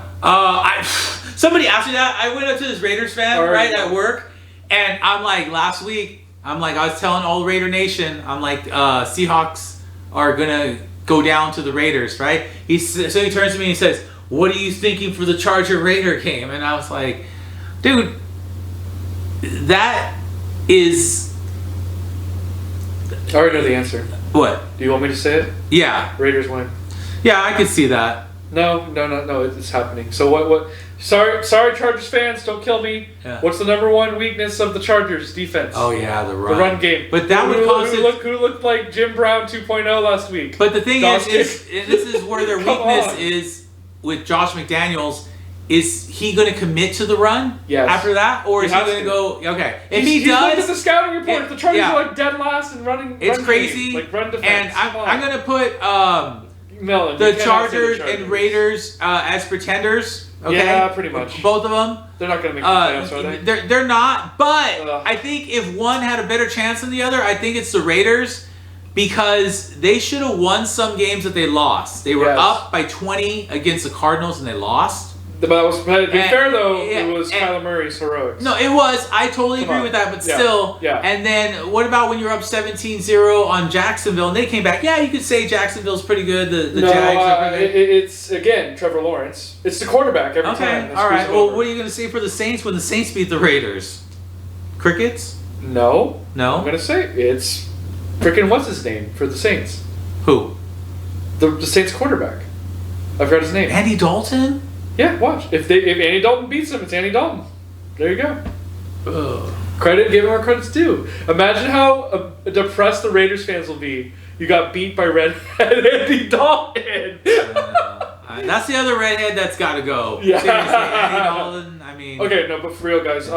Somebody asked me that. I went up to this Raiders fan All right. right at work, and I'm like, last week, I was telling all Raider Nation, I'm like, Seahawks are gonna go down to the Raiders, right? So he turns to me and he says, "What are you thinking for the Charger Raider game?" And I was like, dude, that is... I already know the answer. What? Do you want me to say it? Yeah. Raiders win. Yeah, I could see that. No, it's happening. So what? Sorry, Chargers fans, don't kill me. Yeah. What's the number one weakness of the Chargers defense? Oh yeah, the run. The run game. But that would cause who looked like Jim Brown 2.0 last week. But the thing is this is where their weakness on. is with Josh McDaniels. Is he going to commit to the run after that, or is he going to go? Okay, if he does, looked at the scouting report. The Chargers are like dead last and running. It's run crazy. Game, like run defense. And I'm going to put Milton, the Chargers and Raiders as pretenders. Okay, yeah, pretty much. Both of them. They're not going to make the playoffs, are they? They're not. But I think if one had a better chance than the other, I think it's the Raiders. Because they should have won some games that they lost. They were up by 20 against the Cardinals and they lost. But to be fair though, it was Kyler Murray's heroics. No, it was. I totally agree with that, but still. Yeah. And then what about when you're up 17-0 on Jacksonville and they came back? Yeah, you could say Jacksonville's pretty good. The Jags are pretty good. It's, again, Trevor Lawrence. It's the quarterback every time. Okay, all right. Well, what are you going to say for the Saints when the Saints beat the Raiders? Crickets? No. No? I'm going to say it's freaking what's his name for the Saints? Who? The Saints quarterback. I forgot his name. Andy Dalton? Yeah, watch. If Andy Dalton beats him, it's Andy Dalton. There you go. Ugh. Give him where credit's due. Imagine how depressed the Raiders fans will be. You got beat by redhead Andy Dalton. That's the other redhead that's got to go. Yeah. Seriously, Andy Dalton. I mean. Okay, no, but for real, guys.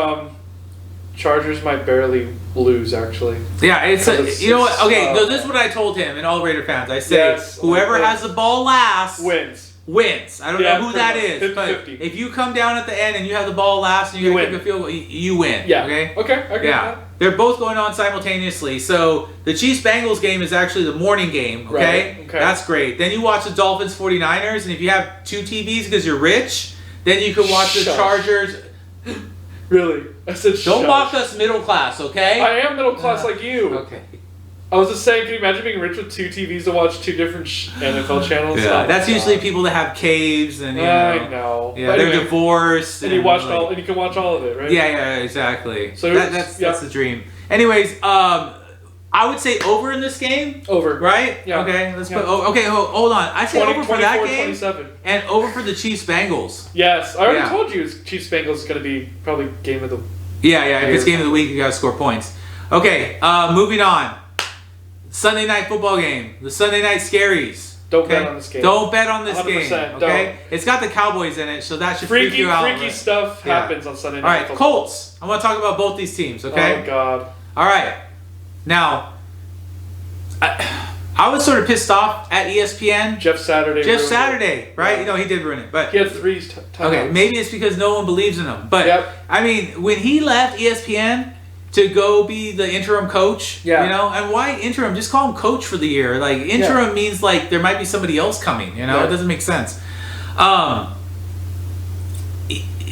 Chargers might barely lose, actually. Yeah, you know what? Okay, no, this is what I told him and all Raider fans. I said, whoever has the ball last wins. I don't know who that is, 50, but 50. if you come down at the end and you have the ball last and you're going to kick a field goal, you win. Yeah. Okay? Okay, I get that. They're both going on simultaneously. So the Chiefs-Bengals game is actually the morning game, okay? Right. Okay. That's great. Then you watch the Dolphins-49ers, and if you have 2 TVs because you're rich, then you can watch the Chargers. Really? I said Don't mock us middle class, okay? I am middle class like you. Okay. I was just saying, can you imagine being rich with 2 TVs to watch 2 different NFL channels? Yeah, that's usually people that have caves and I know. Yeah, they're divorced. And you watched and you can watch all of it, right? Yeah, exactly. So that's the dream. Anyways, I would say over in this game. Over. Right? Yeah. Okay, let's put. Okay, hold on. I say over for that game. 27. And over for the Chiefs Bengals. Yes, I already told you Chiefs Bengals is going to be probably game of the. Yeah. If it's game of the week, you got to score points. Okay, moving on. Sunday night football game. The Sunday night scaries. Don't bet on this game. Don't bet on this game. Okay, don't. It's got the Cowboys in it, so that should freak you out. Freaky stuff happens on Sunday night. All right, Colts. I want to talk about both these teams. Okay. Oh God. All right. Now, I was sort of pissed off at ESPN. Jeff Saturday, right? Yeah. You know, he did ruin it, but he had 3 times. Okay, maybe it's because no one believes in him. But I mean, when he left ESPN to go be the interim coach, you know, and why interim? Just call him coach for the year. Like interim means like there might be somebody else coming. You know, it doesn't make sense.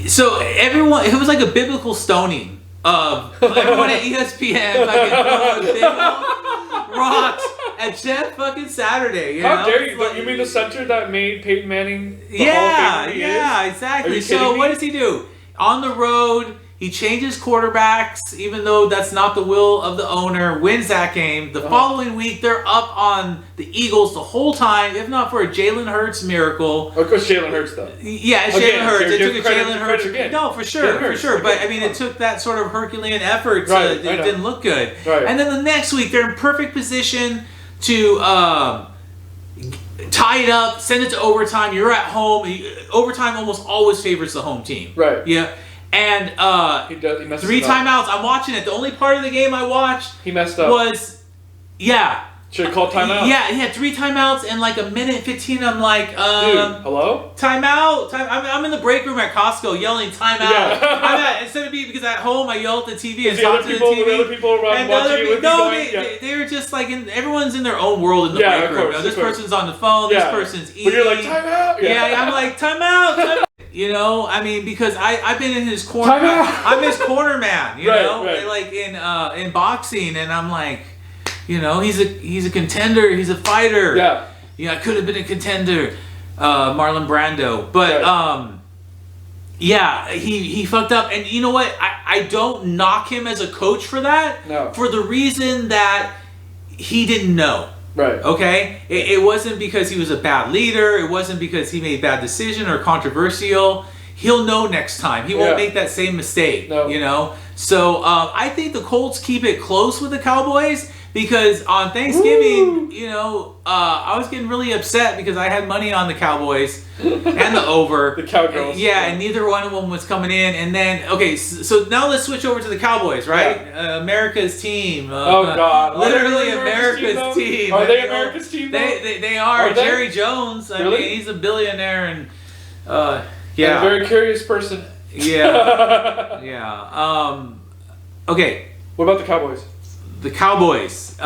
So everyone, it was like a biblical stoning of everyone at ESPN fucking throwing big old rocks at Jeff fucking Saturday. How dare you? Like, you mean the center that made Peyton Manning the Hall of Famer he is? Exactly. So what does he do? On the road, he changes quarterbacks, even though that's not the will of the owner, wins that game. The following week, they're up on the Eagles the whole time, if not for a Jalen Hurts miracle. Of course, Jalen Hurts, though. Yeah, it's Jalen Hurts. It took a Jalen Hurts. Again. No, for sure. But, I mean, it took that sort of Herculean effort. It didn't look good. Right. And then the next week, they're in perfect position to tie it up, send it to overtime. You're at home. Overtime almost always favors the home team. Right. Yeah. And he 3 timeouts. I'm watching it. The only part of the game I watched he messed up. Should have called timeout. Yeah, he had 3 timeouts in like a minute and 15. I'm like, dude, hello? Timeout. I'm in the break room at Costco yelling timeout. Yeah. Instead of because at home I yell at the TV and the talk other to people, the TV. The other people around watching it with they were just like everyone's in their own world in the break room. Course, this person's on the phone. This person's eating. But you're like timeout. Yeah, I'm like timeout. You know, I mean, because I've been in his corner. I'm his corner man. You know, like in boxing, and I'm like, you know, he's a contender. He's a fighter. Yeah, I could have been a contender, Marlon Brando. But Yeah, he fucked up. And you know what? I don't knock him as a coach for that. No. For the reason that he didn't know. Right. Okay? It wasn't because he was a bad leader. It wasn't because he made a bad decision or controversial. He'll know next time. He won't make that same mistake. No. You know? So I think the Colts keep it close with the Cowboys because on Thanksgiving, you know, I was getting really upset because I had money on the Cowboys and the over. The Cowgirls. Yeah, and neither one of them was coming in. And then, okay, so now let's switch over to the Cowboys, right? Yeah. America's team. Oh, God. Literally America's team. Are they America's team, though? They are. Are they? Jerry Jones, I Really? mean, he's a billionaire and, Yeah. A very curious person. Yeah. Yeah. Okay. What about the Cowboys? The Cowboys.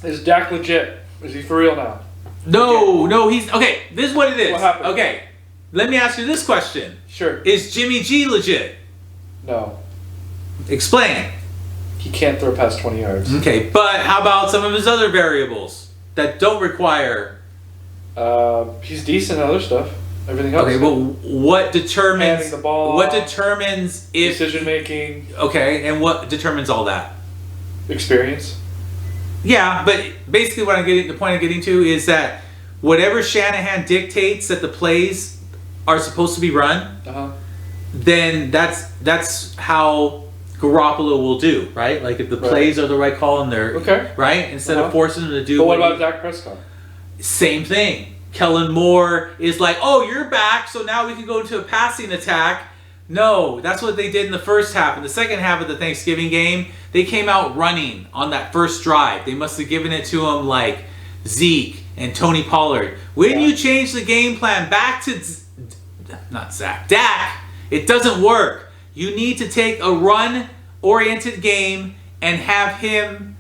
Is Dak legit? Is he for real now? No, he's... Okay, this is what it is. What happened? Okay, let me ask you this question. Sure. Is Jimmy G legit? No. Explain. He can't throw past 20 yards. Okay, but how about some of his other variables that don't require... He's decent at other stuff. Everything else. Okay, well, what determines... Handing the ball What off, determines if... Decision making. Okay, and what determines all that? Experience. Yeah, but basically what the point I'm getting to is that whatever Shanahan dictates that the plays are supposed to be run, then that's how Garoppolo will do, right? Like if the plays are the right call and they're right, instead of forcing them to do. But what about Dak Prescott? Same thing. Kellen Moore is like, oh, you're back, so now we can go into a passing attack. No, that's what they did in the first half. In the second half of the Thanksgiving game, they came out running on that first drive. They must have given it to them like Zeke and Tony Pollard. When you change the game plan back to Dak, it doesn't work. You need to take a run-oriented game and have him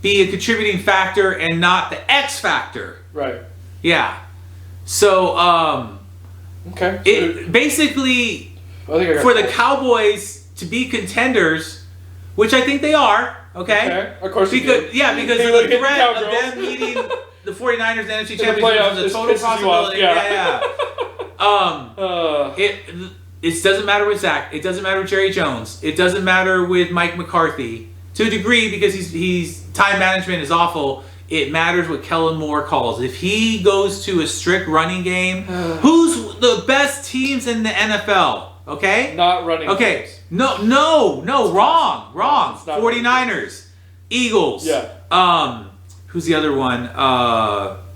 be a contributing factor and not the X factor. Right. Yeah. So, okay. It basically... for the Cowboys to be contenders, which I think they are, okay? Of course because because of the threat of them meeting the 49ers in the NFC Championship is a total possibility. It doesn't matter with Zach. It doesn't matter with Jerry Jones. It doesn't matter with Mike McCarthy. To a degree, because he's time management is awful. It matters what Kellen Moore calls. If he goes to a strict running game, who's the best teams in the NFL? Okay? Not running. Okay. Games. No, wrong. 49ers. Eagles. Yeah. Who's the other one?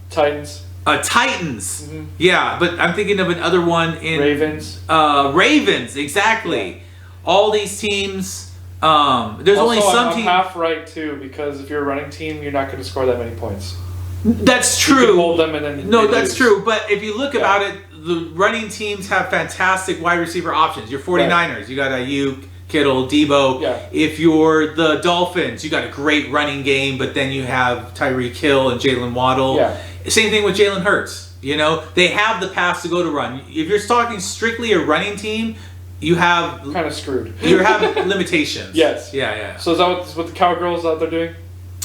Titans. Titans. Mm-hmm. Yeah, but I'm thinking of another one in Ravens. Ravens, exactly. Yeah. All these teams there's also, only some teams. I'm half right too, because if you're a running team, you're not going to score that many points. That's true. You can hold them and then that's lose. true. But if you look about it, the running teams have fantastic wide receiver options. Your 49ers, you got Ayuk, Kittle, Debo. Yeah. If you're the Dolphins, you got a great running game, but then you have Tyreek Hill and Jalen Waddle. Yeah. Same thing with Jalen Hurts. You know, they have the pass to go to run. If you're talking strictly a running team, you have kind of screwed. You have limitations. Yes. Yeah. So is that what the Cowgirls out there doing?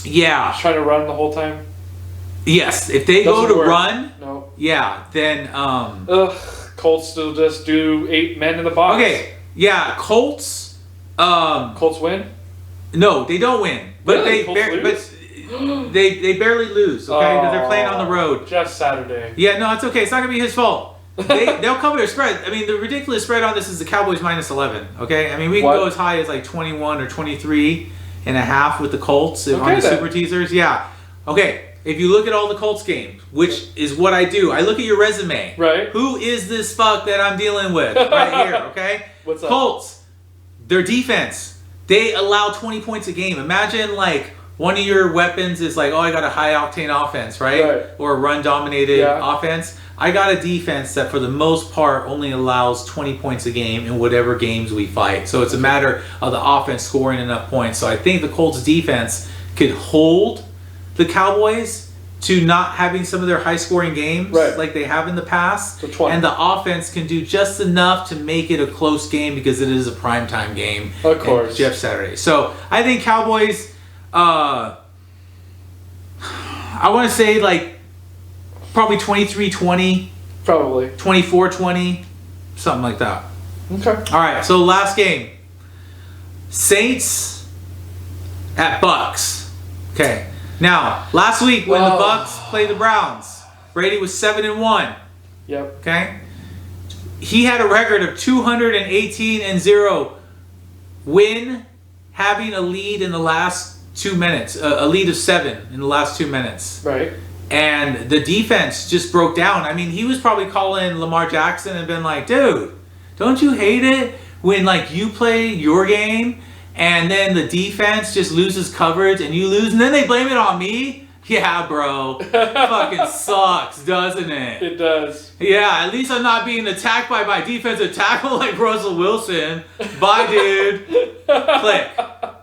Yeah. Just trying to run the whole time? Yes. If they go to run, no. Yeah, then Colts still just do 8 men in the box. Okay. Yeah, Colts Colts win? No, they don't win. But they barely lose, okay? Because they're playing on the road. Just Saturday. Yeah, no, it's okay. It's not going to be his fault. They'll cover their spread. I mean, the ridiculous spread on this is the Cowboys minus 11, okay? I mean, we can go as high as like 21 or 23 and a half with the Colts on the super teasers. Yeah. Okay. If you look at all the Colts games, which is what I do, I look at your resume. Right. Who is this fuck that I'm dealing with right here, okay? What's up? Colts, their defense, they allow 20 points a game. Imagine like one of your weapons is like, oh, I got a high octane offense, right? Or a run dominated offense. I got a defense that for the most part only allows 20 points a game in whatever games we fight. So it's a matter of the offense scoring enough points. So I think the Colts defense could hold the Cowboys to not having some of their high scoring games like they have in the past. So 20. And the offense can do just enough to make it a close game because it is a primetime game. Of course. Jeff Saturday. So I think Cowboys, I want to say like probably 23-20. Probably. 24-20. Something like that. Okay. All right, so last game. Saints at Bucks. Okay. Now, last week when the Bucks played the Browns, Brady was 7-1. Yep. Okay. He had a record of 218-0, having a lead in the last 2 minutes, a lead of 7 in the last 2 minutes. Right. And the defense just broke down. I mean, he was probably calling Lamar Jackson and been like, dude, don't you hate it when like you play your game and then the defense just loses coverage and you lose and then they blame it on me? Yeah, bro. Fucking sucks, doesn't it? It does. Yeah, at least I'm not being attacked by my defensive tackle like Russell Wilson. Bye, dude. Click.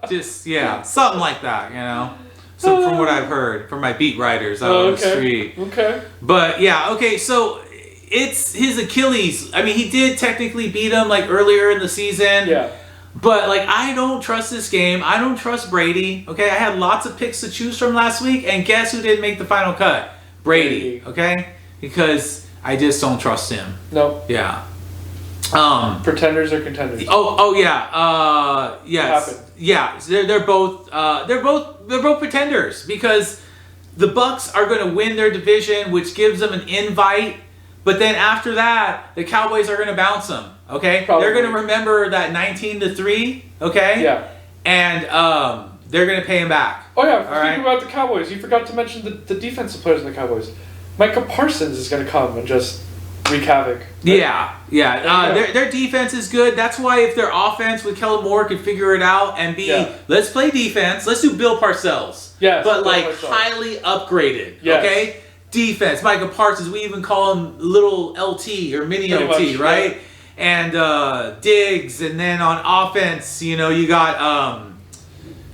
Just, yeah, something like that, you know? So from what I've heard from my beat writers out on the street. Okay. But yeah, okay, so it's his Achilles. I mean, he did technically beat him like earlier in the season. Yeah. But like, I don't trust this game. I don't trust Brady. Okay, I had lots of picks to choose from last week, and guess who didn't make the final cut? Brady. Okay, because I just don't trust him. No. Yeah. Pretenders or contenders? Oh yeah. Yes. What happened? Yeah. They're both pretenders because the Bucks are going to win their division, which gives them an invite. But then after that, the Cowboys are going to bounce them. Okay. Probably. They're going to remember that 19-3. Okay. Yeah. And they're going to pay him back. Oh yeah. All right. Speaking about the Cowboys, you forgot to mention the defensive players in the Cowboys. Micah Parsons is going to come and just wreak havoc. Right? Yeah. Their defense is good. That's why if their offense with Kellen Moore could figure it out and be, let's play defense. Let's do Bill Parcells. Yes. But Bill like Parcells. highly upgraded. Yes. Okay. Defense. Micah Parsons. We even call him little LT or mini Pretty LT, much, right? yeah. And Diggs, and then on offense, you know, you got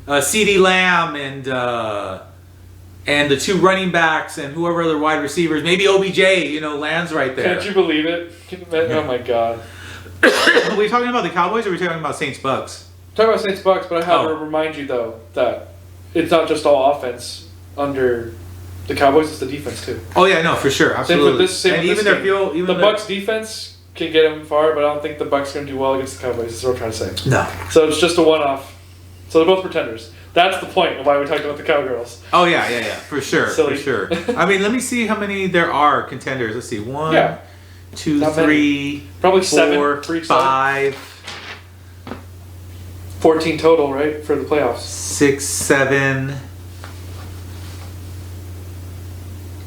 CeeDee Lamb and the two running backs and whoever other wide receivers. Maybe OBJ, you know, lands right there. Can't you believe it? Oh my god. Are we talking about the Cowboys or are we talking about Saints Bucks? Talking about Saints Bucks, but I have to remind you though that it's not just all offense under the Cowboys; it's the defense too. Oh yeah, no, for sure, absolutely. Same with even this their game. field, the Bucks defense can get them far, but I don't think the Bucks are going to do well against the Cowboys. That's what I'm trying to say. No. So it's just a one-off. So they're both pretenders. That's the point of why we talked about the Cowgirls. Oh yeah, for sure, Silly. for sure. I mean, let me see how many there are contenders. Let's see, 1, 2, Not 3, many. Probably 4, 7 for each side. 5, 14 total, right, for the playoffs. 6, 7.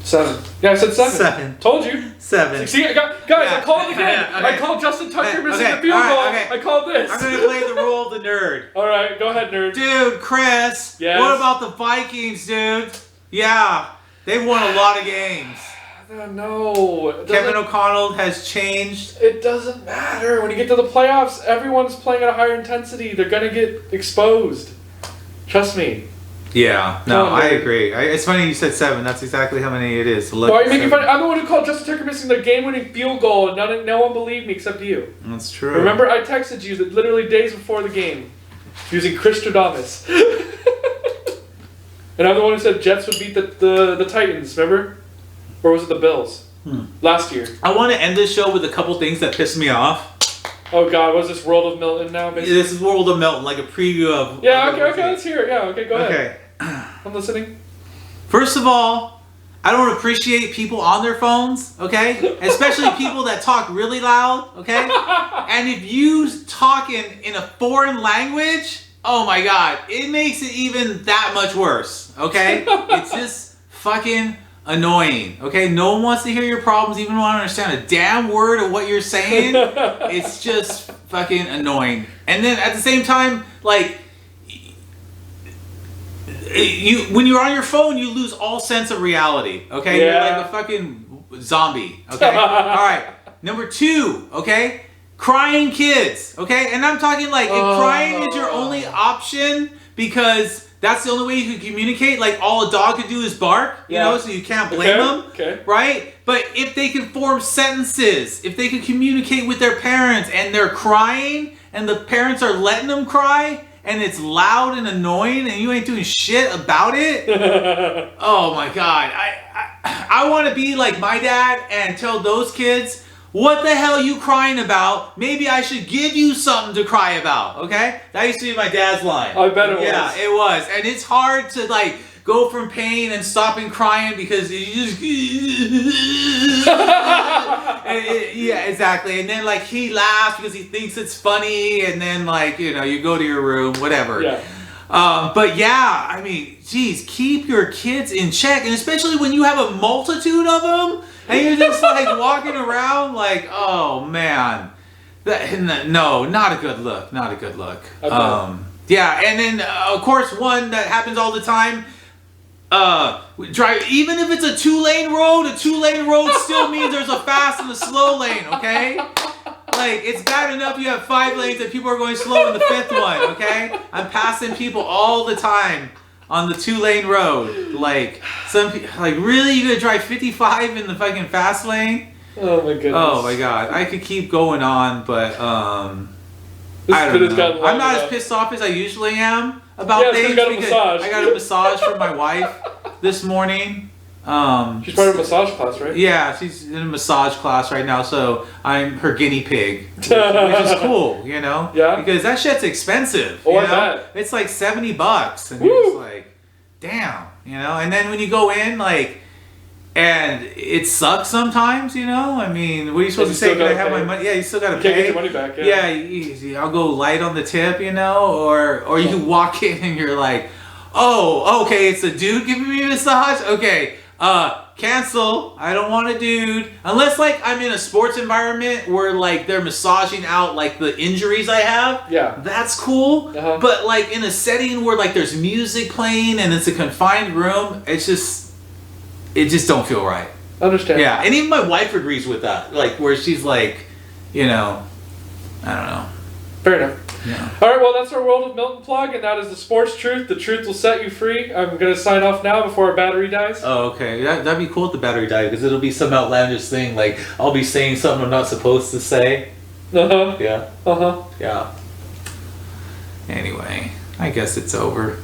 7. Yeah, I said 7. 7. Told you. 7. See, guys, I called it again. Okay. I called Justin Tucker missing the field All goal. right, okay. I called this. I'm gonna play the role of the nerd. All right, go ahead, nerd. Dude, Chris. Yes? What about the Vikings, dude? Yeah, they won a lot of games. No. Kevin O'Connell has changed. It doesn't matter. When you get to the playoffs, everyone's playing at a higher intensity. They're going to get exposed. Trust me. Yeah, no, I agree. It's funny you said 7. That's exactly how many it is. Why are you making fun? I'm the one who called Justin Tucker missing the game-winning field goal, and no one believed me except you. That's true. Remember, I texted you that literally days before the game using Chris Stradamus. And I'm the one who said Jets would beat the Titans, remember? Or was it the Bills? Last year. I want to end this show with a couple things that piss me off. Oh God, what is this World of Milton now? Basically? This is World of Milton, like a preview of... Yeah, okay, let's hear it. Yeah, okay, go ahead. Okay. I'm listening. First of all, I don't appreciate people on their phones, okay? Especially people that talk really loud, okay? And if you talk in a foreign language, oh my God, it makes it even that much worse, okay? It's just fucking annoying, okay? No one wants to hear your problems, even want to understand a damn word of what you're saying. It's just fucking annoying. And then at the same time, like, when you're on your phone, you lose all sense of reality, okay? Yeah. You're like a fucking zombie, okay? All right, number 2, okay? Crying kids, okay? And I'm talking like, if crying is your only option because that's the only way you can communicate, like all a dog could do is bark, you know, so you can't blame them, right? But if they can form sentences, if they can communicate with their parents and they're crying and the parents are letting them cry, and it's loud and annoying and you ain't doing shit about it. Oh my God. I want to be like my dad and tell those kids, what the hell are you crying about? Maybe I should give you something to cry about, okay? That used to be my dad's line. I bet it was. Yeah, it was. And it's hard to like go from pain and stopping crying because you just... yeah, exactly. And then like he laughs because he thinks it's funny, and then like, you know, you go to your room, whatever. Yeah. But yeah, I mean, geez, keep your kids in check, and especially when you have a multitude of them, and you're just like walking around like, oh man, no, not a good look, not a good look. Yeah, and then of course one that happens all the time. Drive, even if it's a 2-lane road, still means there's a fast and a slow lane, okay? Like, it's bad enough you have 5 lanes and people are going slow in the 5th one, okay? I'm passing people all the time on the 2-lane road. Like, some people, like, really? You gonna drive 55 in the fucking fast lane? Oh my goodness. Oh my god. I could keep going on, but, I don't know. I'm not as pissed off as I usually am about things. I got a massage from my wife this morning. She's part of a massage class, right? Yeah, she's in a massage class right now, so I'm her guinea pig, which is cool, you know? Yeah. Because that shit's expensive. Oh, you I know? bet. It's like $70, and you're just like, damn, you know? And then when you go in, like, and it sucks sometimes, you know? I mean, what are you supposed to say? Can I have my money? Yeah, you still gotta pay. Can't get your money back, yeah. Yeah, I'll go light on the tip, you know? Or you walk in and you're like, oh, okay, it's a dude giving me a massage? Okay, cancel. I don't want a dude. Unless, like, I'm in a sports environment where, like, they're massaging out, like, the injuries I have. Yeah. That's cool. But, like, in a setting where, like, there's music playing and it's a confined room, it just don't feel right. Understand. Yeah, and even my wife agrees with that. Like, where she's like, you know, I don't know. Fair enough. Yeah. All right, well, that's our World of Milton plug, and that is the sports truth. The truth will set you free. I'm going to sign off now before our battery dies. Oh, okay. That'd be cool if the battery died, because it'll be some outlandish thing. Like, I'll be saying something I'm not supposed to say. Uh-huh. Yeah. Uh-huh. Yeah. Anyway, I guess it's over.